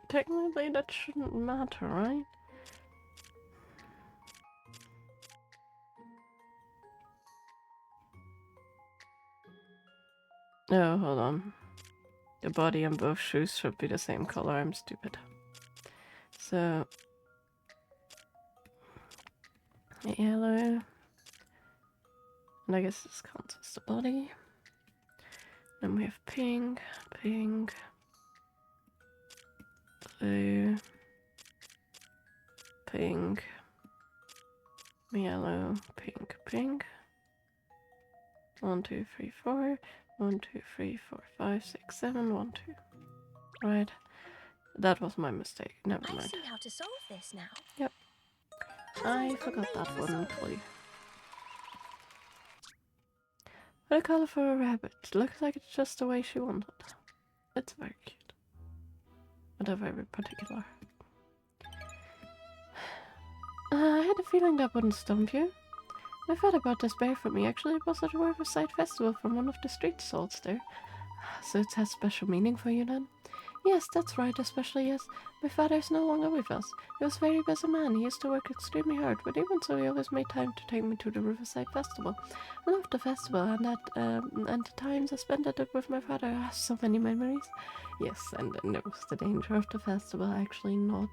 Speaker 1: technically that shouldn't matter, right? Oh, hold on. The body and both shoes should be the same color. I'm stupid. So, yellow. And I guess this counts as the body. Then we have pink, pink, blue, pink, yellow, pink, pink. 1, 2, 3, 4. 1, 2, 3, 4, 5, 6, 7. 1, 2. Right. That was my mistake. Never
Speaker 2: I
Speaker 1: mind.
Speaker 2: see how to solve this now.
Speaker 1: Yep. I forgot that one totally. What a color for a rabbit. Looks like it's just the way she wanted. It's very cute. But very particular. I had a feeling that wouldn't stump you. My father bought this bear for me. Actually, it was at a Riverside festival from one of the street stalls there. So it has special meaning for you then? Yes, that's right, especially as my father is no longer with us. He was a very busy man. He used to work extremely hard, but even so he always made time to take me to the Riverside Festival. I loved the festival and the times I spent at it with my father. I have so many memories. Yes, and then there was the danger of the festival actually not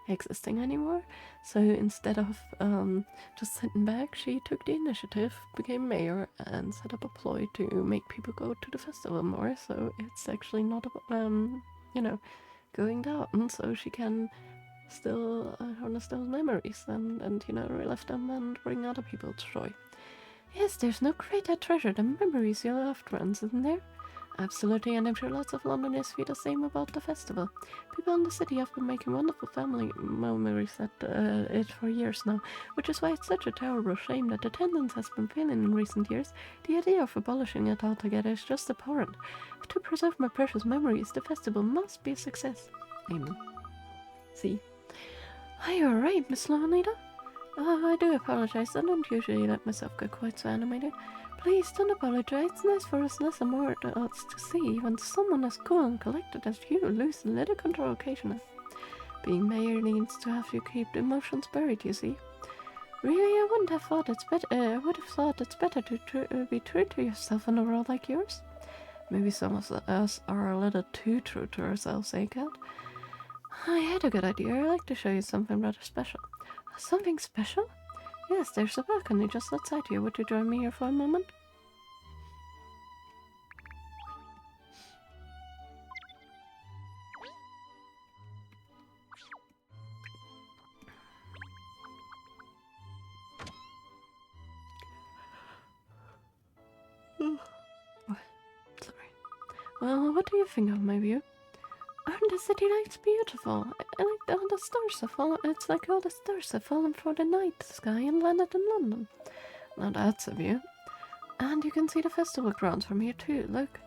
Speaker 1: existing anymore. So instead of just sitting back, she took the initiative, became mayor, and set up a ploy to make people go to the festival more. So it's actually not you know, going down, so she can still harness those memories and you know, relive them and bring other people joy. Yes, there's no greater treasure than memories your loved ones, isn't there? Absolutely, and I'm sure lots of Londoners feel the same about the festival. People in the city have been making wonderful family memories at it for years now, which is why it's such a terrible shame that attendance has been failing in recent years. The idea of abolishing it altogether is just abhorrent. To preserve my precious memories, the festival must be a success. Amen. See? Are you alright, Miss Leonida? I do apologize. I don't usually let myself get quite so animated. Please don't apologize. It's nice for us less and more adults to see when someone as cool and collected as you lose a little control occasionally. Being mayor needs to have you keep the emotions buried, you see. Really, I wouldn't have thought it's better. I would have thought it's better to be true to yourself in a world like yours. Maybe some of us are a little too true to ourselves, eh, Cat? I had a good idea. I'd like to show you something rather special. Something special? Yes, there's a balcony just outside here. Would you join me here for a moment? Sorry. Well, what do you think of my view? Aren't the city lights beautiful? I like all the stars have fallen. It's like all the stars have fallen from the night sky and landed in London. Now that's a view. And you can see the festival grounds from here too, look.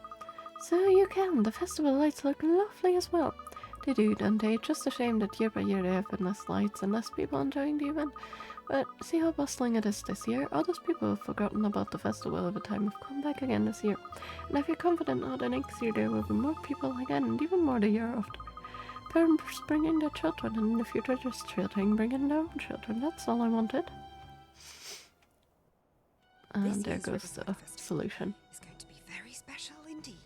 Speaker 1: So you can. The festival lights look lovely as well. They do, don't they? Just a shame that year by year there have been less lights and less people enjoying the event. But see how bustling it is this year? All those people have forgotten about the festival over time have come back again this year. And I feel confident now that next year there will be more people again, and even more the year after. Parents bringing their children, and in the future just children bringing their own children. That's all I wanted. And there goes the solution.
Speaker 6: It's going to be very special indeed.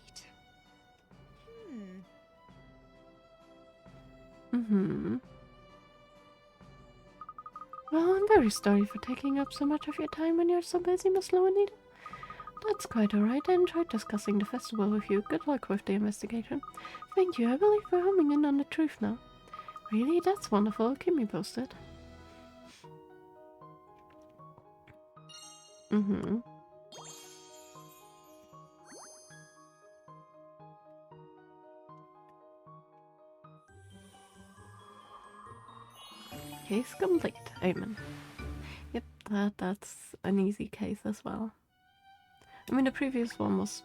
Speaker 1: Well, I'm very sorry for taking up so much of your time when you're so busy, Miss Leonida. That's quite alright. I enjoyed discussing the festival with you. Good luck with the investigation. Thank you. I believe we're homing in on the truth now. Really? That's wonderful. Keep me posted. Case complete. Amen. Yep, that's an easy case as well. I mean, the previous one was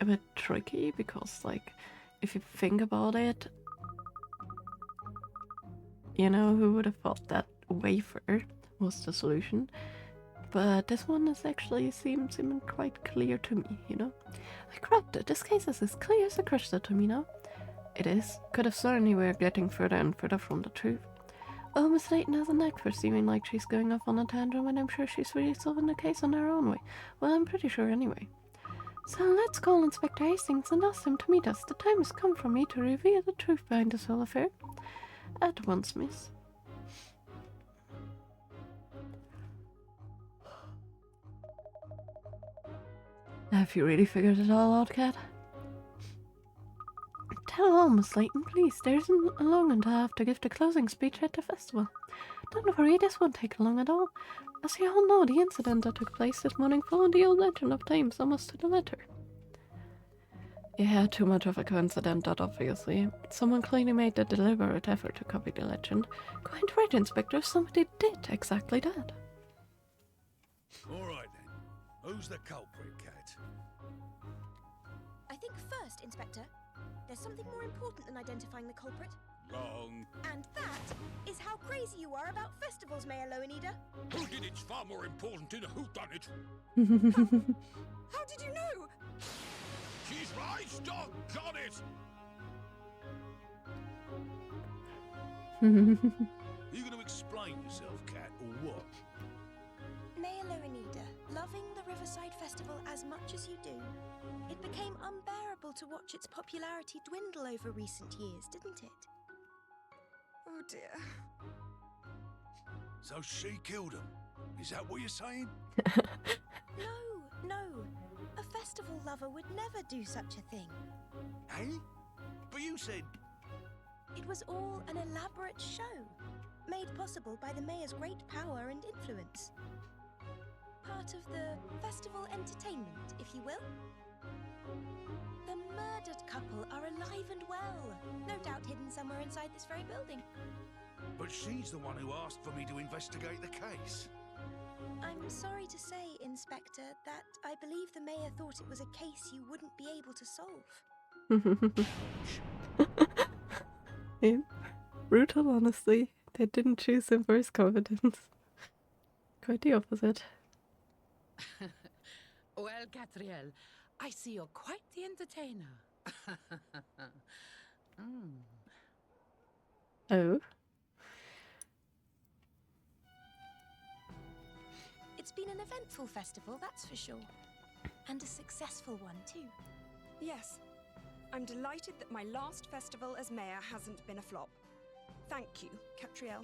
Speaker 1: a bit tricky because, like, if you think about it, you know, who would have thought that wafer was the solution? But this one is actually seeming quite clear to me, you know? I grabbed it. This case is as clear as a crystal to me now. It is. Could have sworn you were getting further and further from the truth. Oh, Miss Layton has a knack for seeming like she's going off on a tangent when I'm sure she's really solving the case on her own way. Well, I'm pretty sure anyway. So let's call Inspector Hastings and ask him to meet us. The time has come for me to reveal the truth behind this whole affair. At once, miss. Have you really figured it all out, Cat? Tell all, Miss Layton, please. There isn't long until I have to give the closing speech at the festival. Don't worry, this won't take long at all. As you all know, the incident that took place this morning followed the old legend of times almost to the letter. Yeah, too much of a coincidence, that obviously. Someone clearly made a deliberate effort to copy the legend. Quite right, Inspector, somebody did exactly that.
Speaker 3: Alright then. Who's the culprit, Cat?
Speaker 2: I think first, Inspector, there's something more important than identifying the culprit.
Speaker 3: Wrong.
Speaker 2: And that is how crazy you are about festivals, Mayor Lowenida.
Speaker 3: Who did it's far more important in a whodunit.
Speaker 6: How did you know?
Speaker 3: She's right, doggone it! You gonna explain yourself, Cat, or what?
Speaker 2: Mayor Lowenida, loving the Riverside Festival as much as you do, it became unbearable to watch its popularity dwindle over recent years, didn't it?
Speaker 6: Oh dear.
Speaker 3: So she killed him. Is that what you're saying?
Speaker 2: No. A festival lover would never do such a thing.
Speaker 3: Hey? But you said...
Speaker 2: It was all an elaborate show, made possible by the mayor's great power and influence. Part of the festival entertainment, if you will. The murdered couple are alive and well, no doubt hidden somewhere inside this very building.
Speaker 3: But she's the one who asked for me to investigate the case.
Speaker 2: I'm sorry to say, Inspector, that I believe the mayor thought it was a case you wouldn't be able to solve.
Speaker 1: Yeah. Brutal, honestly. They didn't choose him for his competence. Quite the opposite.
Speaker 4: Well, Catriel, I see you're quite the entertainer.
Speaker 1: Oh.
Speaker 2: It's been an eventful festival, that's for sure. And a successful one, too.
Speaker 6: Yes. I'm delighted that my last festival as mayor hasn't been a flop. Thank you, Catriel.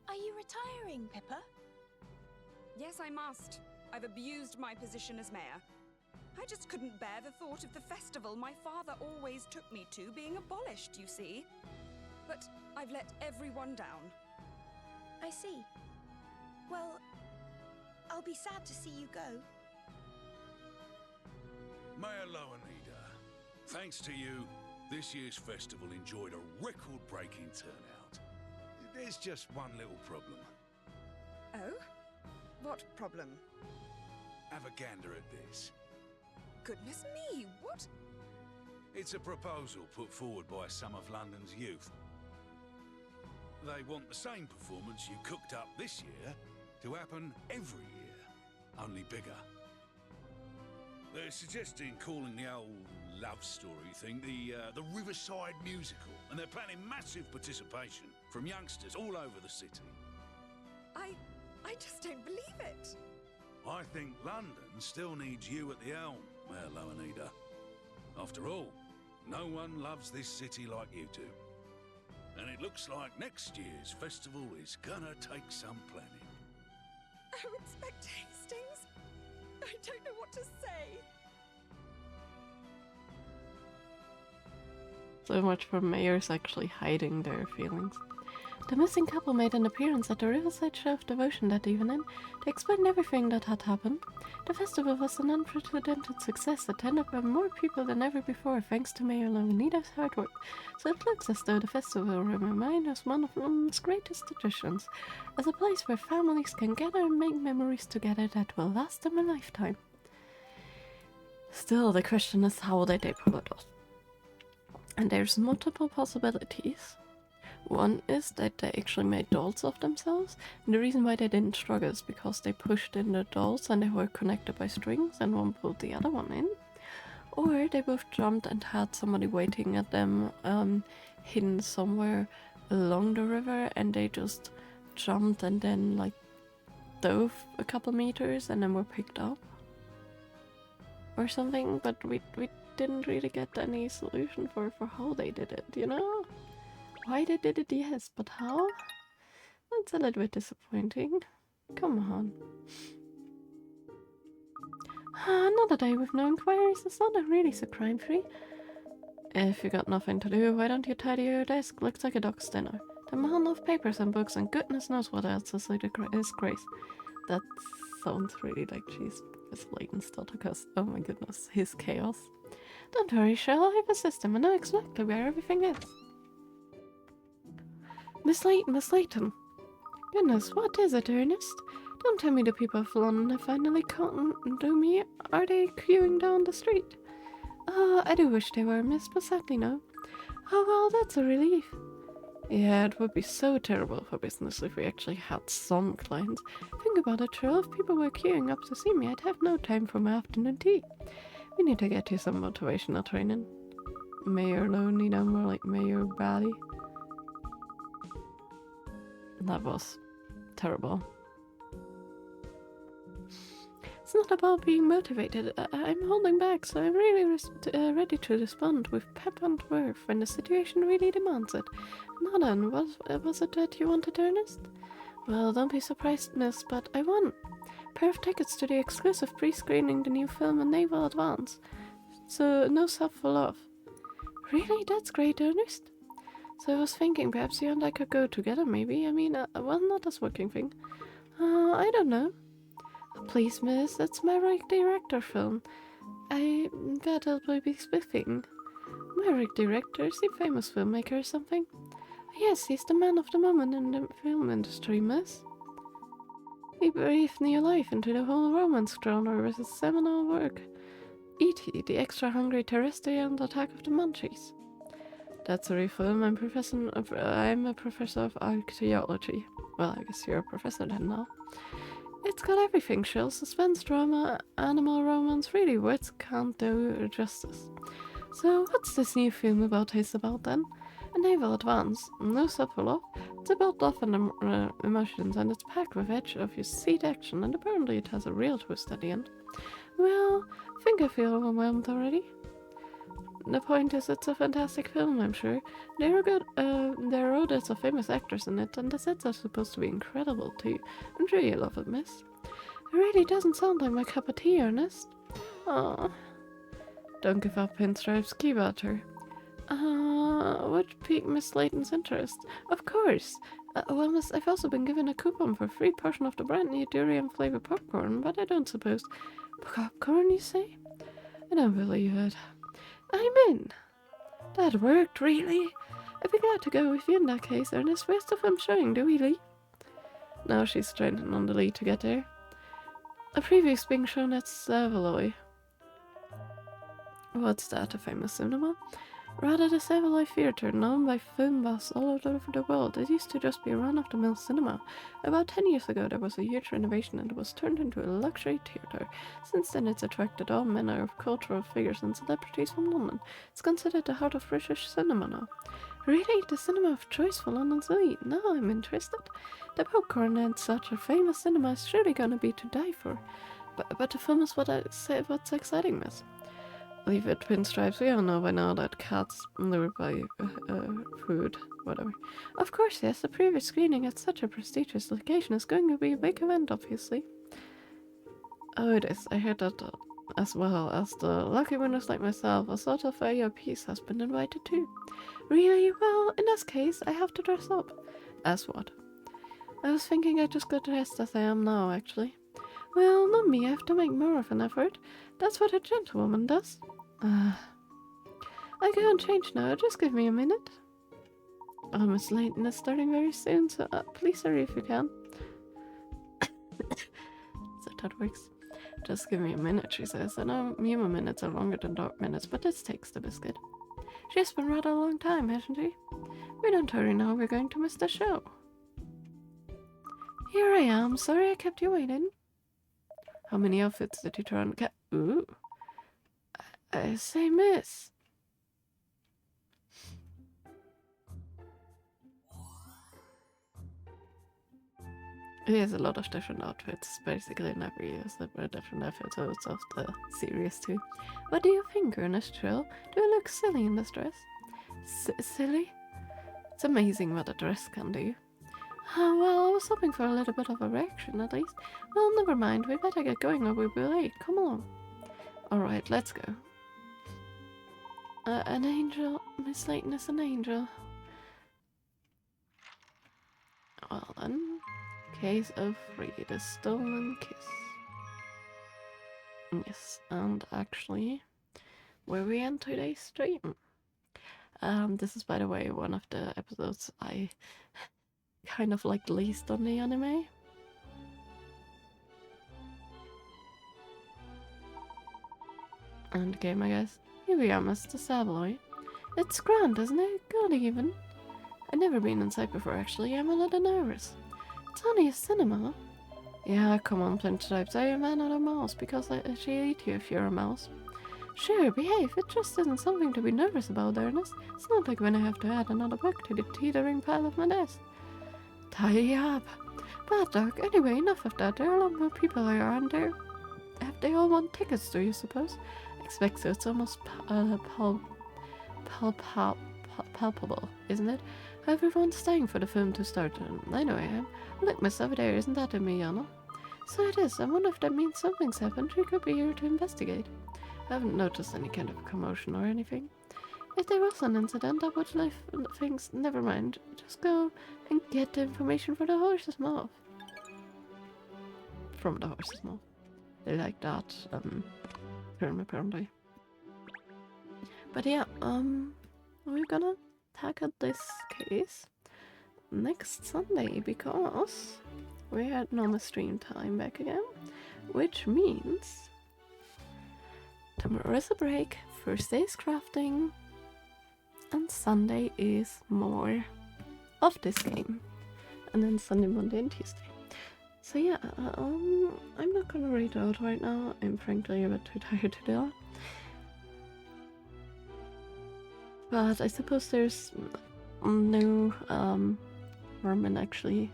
Speaker 2: Are you retiring, Pippa?
Speaker 6: Yes, I must. I've abused my position as mayor. I just couldn't bear the thought of the festival my father always took me to being abolished, you see. But I've let everyone down.
Speaker 2: I see. Well, I'll be sad to see you go.
Speaker 3: Mayor Lowenida, thanks to you, this year's festival enjoyed a record-breaking turnout. There's just one little problem.
Speaker 6: Oh? What problem?
Speaker 3: Have a gander at this.
Speaker 6: Goodness me, what?
Speaker 3: It's a proposal put forward by some of London's youth. They want the same performance you cooked up this year to happen every year, only bigger. They're suggesting calling the old love story thing the Riverside Musical, and they're planning massive participation from youngsters all over the city.
Speaker 6: I just don't believe it.
Speaker 3: I think London still needs you at the helm, Mayor Lowenida. After all, no one loves this city like you do. And it looks like next year's festival is gonna take some planning.
Speaker 6: Oh, Inspector Hastings, I don't know what to say.
Speaker 1: So much for mayors actually hiding their feelings. The missing couple made an appearance at the Riverside Show of Devotion that evening. They explained everything that had happened. The festival was an unprecedented success, attended by more people than ever before thanks to Mayor Lowenida's hard work. So it looks as though the festival will remain as one of London's greatest traditions, as a place where families can gather and make memories together that will last them a lifetime. Still, the question is, how did they pull it off? And there's multiple possibilities. One is that they actually made dolls of themselves, and the reason why they didn't struggle is because they pushed in the dolls and they were connected by strings and one pulled the other one in. Or they both jumped and had somebody waiting at them, hidden somewhere along the river, and they just jumped and then like dove a couple meters and then were picked up or something. But we didn't really get any solution for how they did it, you know? Why they did it, yes, but how? That's a little bit disappointing. Come on. Another day with no inquiries is not really so crime-free. If you got nothing to do, why don't you tidy your desk? Looks like a dog's dinner. The mountain of papers and books and goodness knows what else is like is Grace. That sounds really like she's Miss Layton's daughter, because, oh my goodness, his chaos. Don't worry, Cheryl, I have a system and know exactly where everything is. Miss Layton. Goodness, what is it, Ernest? Don't tell me the people of London have finally caught me. Are they queuing down the street? I do wish they were, miss, but sadly no. Oh well, that's a relief. Yeah, it would be so terrible for business if we actually had some clients. Think about it, Cheryl. If people were queuing up to see me, I'd have no time for my afternoon tea. We need to get you some motivational training. Mayor Lonely, no more like Mayor Batty. That was terrible. It's not about being motivated. I'm holding back, so I'm really ready to respond with pep and verve when the situation really demands it. Now then, was it that you wanted, Ernest? Well, don't be surprised, miss, but I won. Pair of tickets to the exclusive pre-screening the new film in Naval Advance. So, no sub for love. Really? That's great, Ernest. So I was thinking perhaps you and I could go together, maybe. I mean, well, not as working thing. I don't know. Please, miss, it's Maverick Director film. I bet it'll be spiffing. Maverick Director, is he a famous filmmaker or something? Yes, he's the man of the moment in the film industry, miss. He breathed new life into the whole romance genre with his seminal work, E.T., the extra hungry terrestrial attack of the Munchies. That's a real film. I'm a professor of archaeology. Well, I guess you're a professor then now. It's got everything, Shell. Suspense, drama, animal romance. Really, words can't do justice. So, what's this new film about then? A Naval Advance. No subplot. It's about love and emotions, and it's packed with edge-of-your-seat action, and apparently it has a real twist at the end. Well, I think I feel overwhelmed already. The point is, it's a fantastic film, I'm sure. There are loads of famous actors in it, and the sets are supposed to be incredible too. I'm sure you love it, miss. It really doesn't sound like my cup of tea, Ernest. Aww. Don't give up, Pinstripes. Keep at her. What piqued Miss Layton's interest? Of course. Well, miss, I've also been given a coupon for a free portion of the brand new durian-flavored popcorn, but I don't suppose... Popcorn, you say? I don't believe it. I'm in. That worked, really? I'd be glad to go with you in that case, Ernest. Where's the film showing? Do we leave? Now she's straining on the lead to get there. A preview's being shown at Savoy. What's that, a famous cinema? Rather, the Savoy Theatre, known by film buffs all over the world. It used to just be a run-of-the-mill cinema. About 10 years ago, there was a huge renovation and it was turned into a luxury theatre. Since then, it's attracted all manner of cultural figures and celebrities from London. It's considered the heart of British cinema now. Really? The cinema of choice for London's elite? Now I'm interested. The popcorn and such a famous cinema is surely gonna be to die for. But the film is what's exciting, miss. Leave it, Pinstripes. We all know by now that cats lure by food, whatever. Of course, yes, the previous screening at such a prestigious location is going to be a big event, obviously. Oh, it is. I heard that as well as the lucky winners like myself, a sort of AOPs has been invited too. Really? Well, in this case, I have to dress up. As what? I was thinking I just got dressed as I am now, actually. Well, not me. I have to make more of an effort. That's what a gentlewoman does. I can't change now. Just give me a minute. Oh, Miss Layton is starting very soon, so please hurry if you can. So that works. Just give me a minute, she says. I know human minutes are longer than dog minutes, but this takes the biscuit. She's been rather a long time, hasn't she? We don't hurry now. We're going to miss the show. Here I am. Sorry I kept you waiting. How many outfits did you try on? Ooh. Say, miss. He has a lot of different outfits, basically in every year, so there are different episodes of the series too. What do you think, Ernest Trill? Do I look silly in this dress? Silly? It's amazing what a dress can do. Well, I was hoping for a little bit of a reaction at least. Well, never mind, we better get going or we'll be late. Come along. Alright, let's go. An angel? Miss Layton is an angel. Well then, case of 3, the stolen kiss. Yes, and actually, where we end today's stream. This is, by the way, one of the episodes I kind of like least on the anime. And game, I guess. Here we are, Mr. Savoy. It's grand, isn't it? God, even. I've never been inside before, actually. I'm a little nervous. It's only a cinema. Yeah, come on, Plintypes. Are you a man or a mouse? Because she'll eat you if you're a mouse. Sure, behave. It just isn't something to be nervous about, Ernest. It's not like when I have to add another book to the teetering pile of my desk. Tie up. Bad dog. Anyway, enough of that. There are a lot more people here, aren't there? Have they all won tickets, do you suppose? I expect so. It's almost palpable, isn't it? Everyone's staying for the film to start. I know I am. Look, miss, over there. Isn't that Emiliana? So it is. I wonder if that means something's happened. We could be here to investigate. I haven't noticed any kind of commotion or anything. If there was an incident, I would leave things. Never mind. Just go and get the information for the horse's mouth. From the horse's mouth. They like that term apparently. But yeah, we're gonna tackle this case next Sunday because we're at normal stream time back again, which means tomorrow is a break, Thursday is crafting, and Sunday is more of this game, and then Sunday, Monday, and Tuesday. So yeah, I'm not gonna read it out right now. I'm frankly a bit too tired to do that. But I suppose there's no harm in actually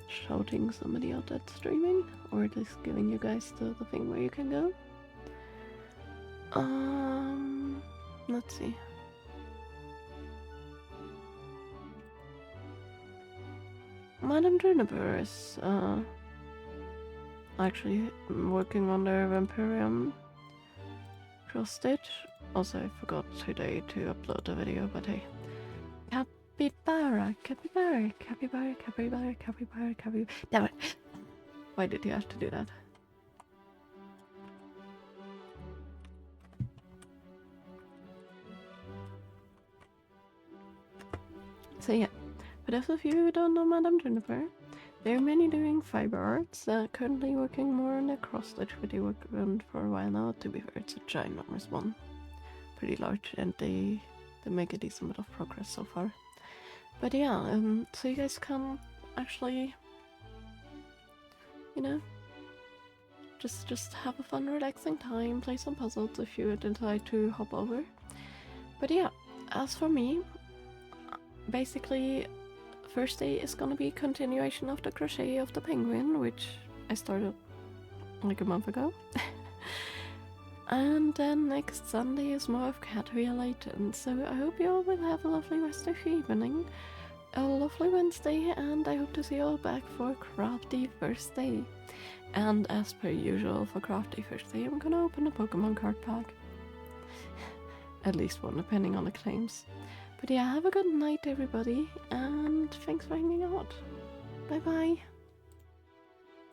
Speaker 1: shouting somebody out that's streaming, or at least giving you guys the thing where you can go. Let's see. Madame Juniper is actually working on their Vampirium cross-stitch. Also, I forgot today to upload the video, but hey. Capybara, capybara, capybara, capybara, capybara, capybara. Damn it! Why did you have to do that? So yeah, for those of you who don't know Madame Juniper, there are many doing fiber arts, currently working more on the cross-stitch video work on for a while now. To be fair, it's a ginormous one. Pretty large, and they make a decent bit of progress so far. But yeah, so you guys can actually, you know, just have a fun, relaxing time, play some puzzles if you decide to hop over. But yeah, as for me, basically, Thursday is gonna be a continuation of the crochet of the penguin, which I started like a month ago. And then next Sunday is more of Caterpillar Layton, so I hope you all will have a lovely rest of your evening, a lovely Wednesday, and I hope to see you all back for Crafty Thursday. And as per usual for Crafty Thursday, I'm gonna open a Pokemon card pack. At least one, depending on the claims. But yeah, have a good night everybody, and thanks for hanging out. Bye bye.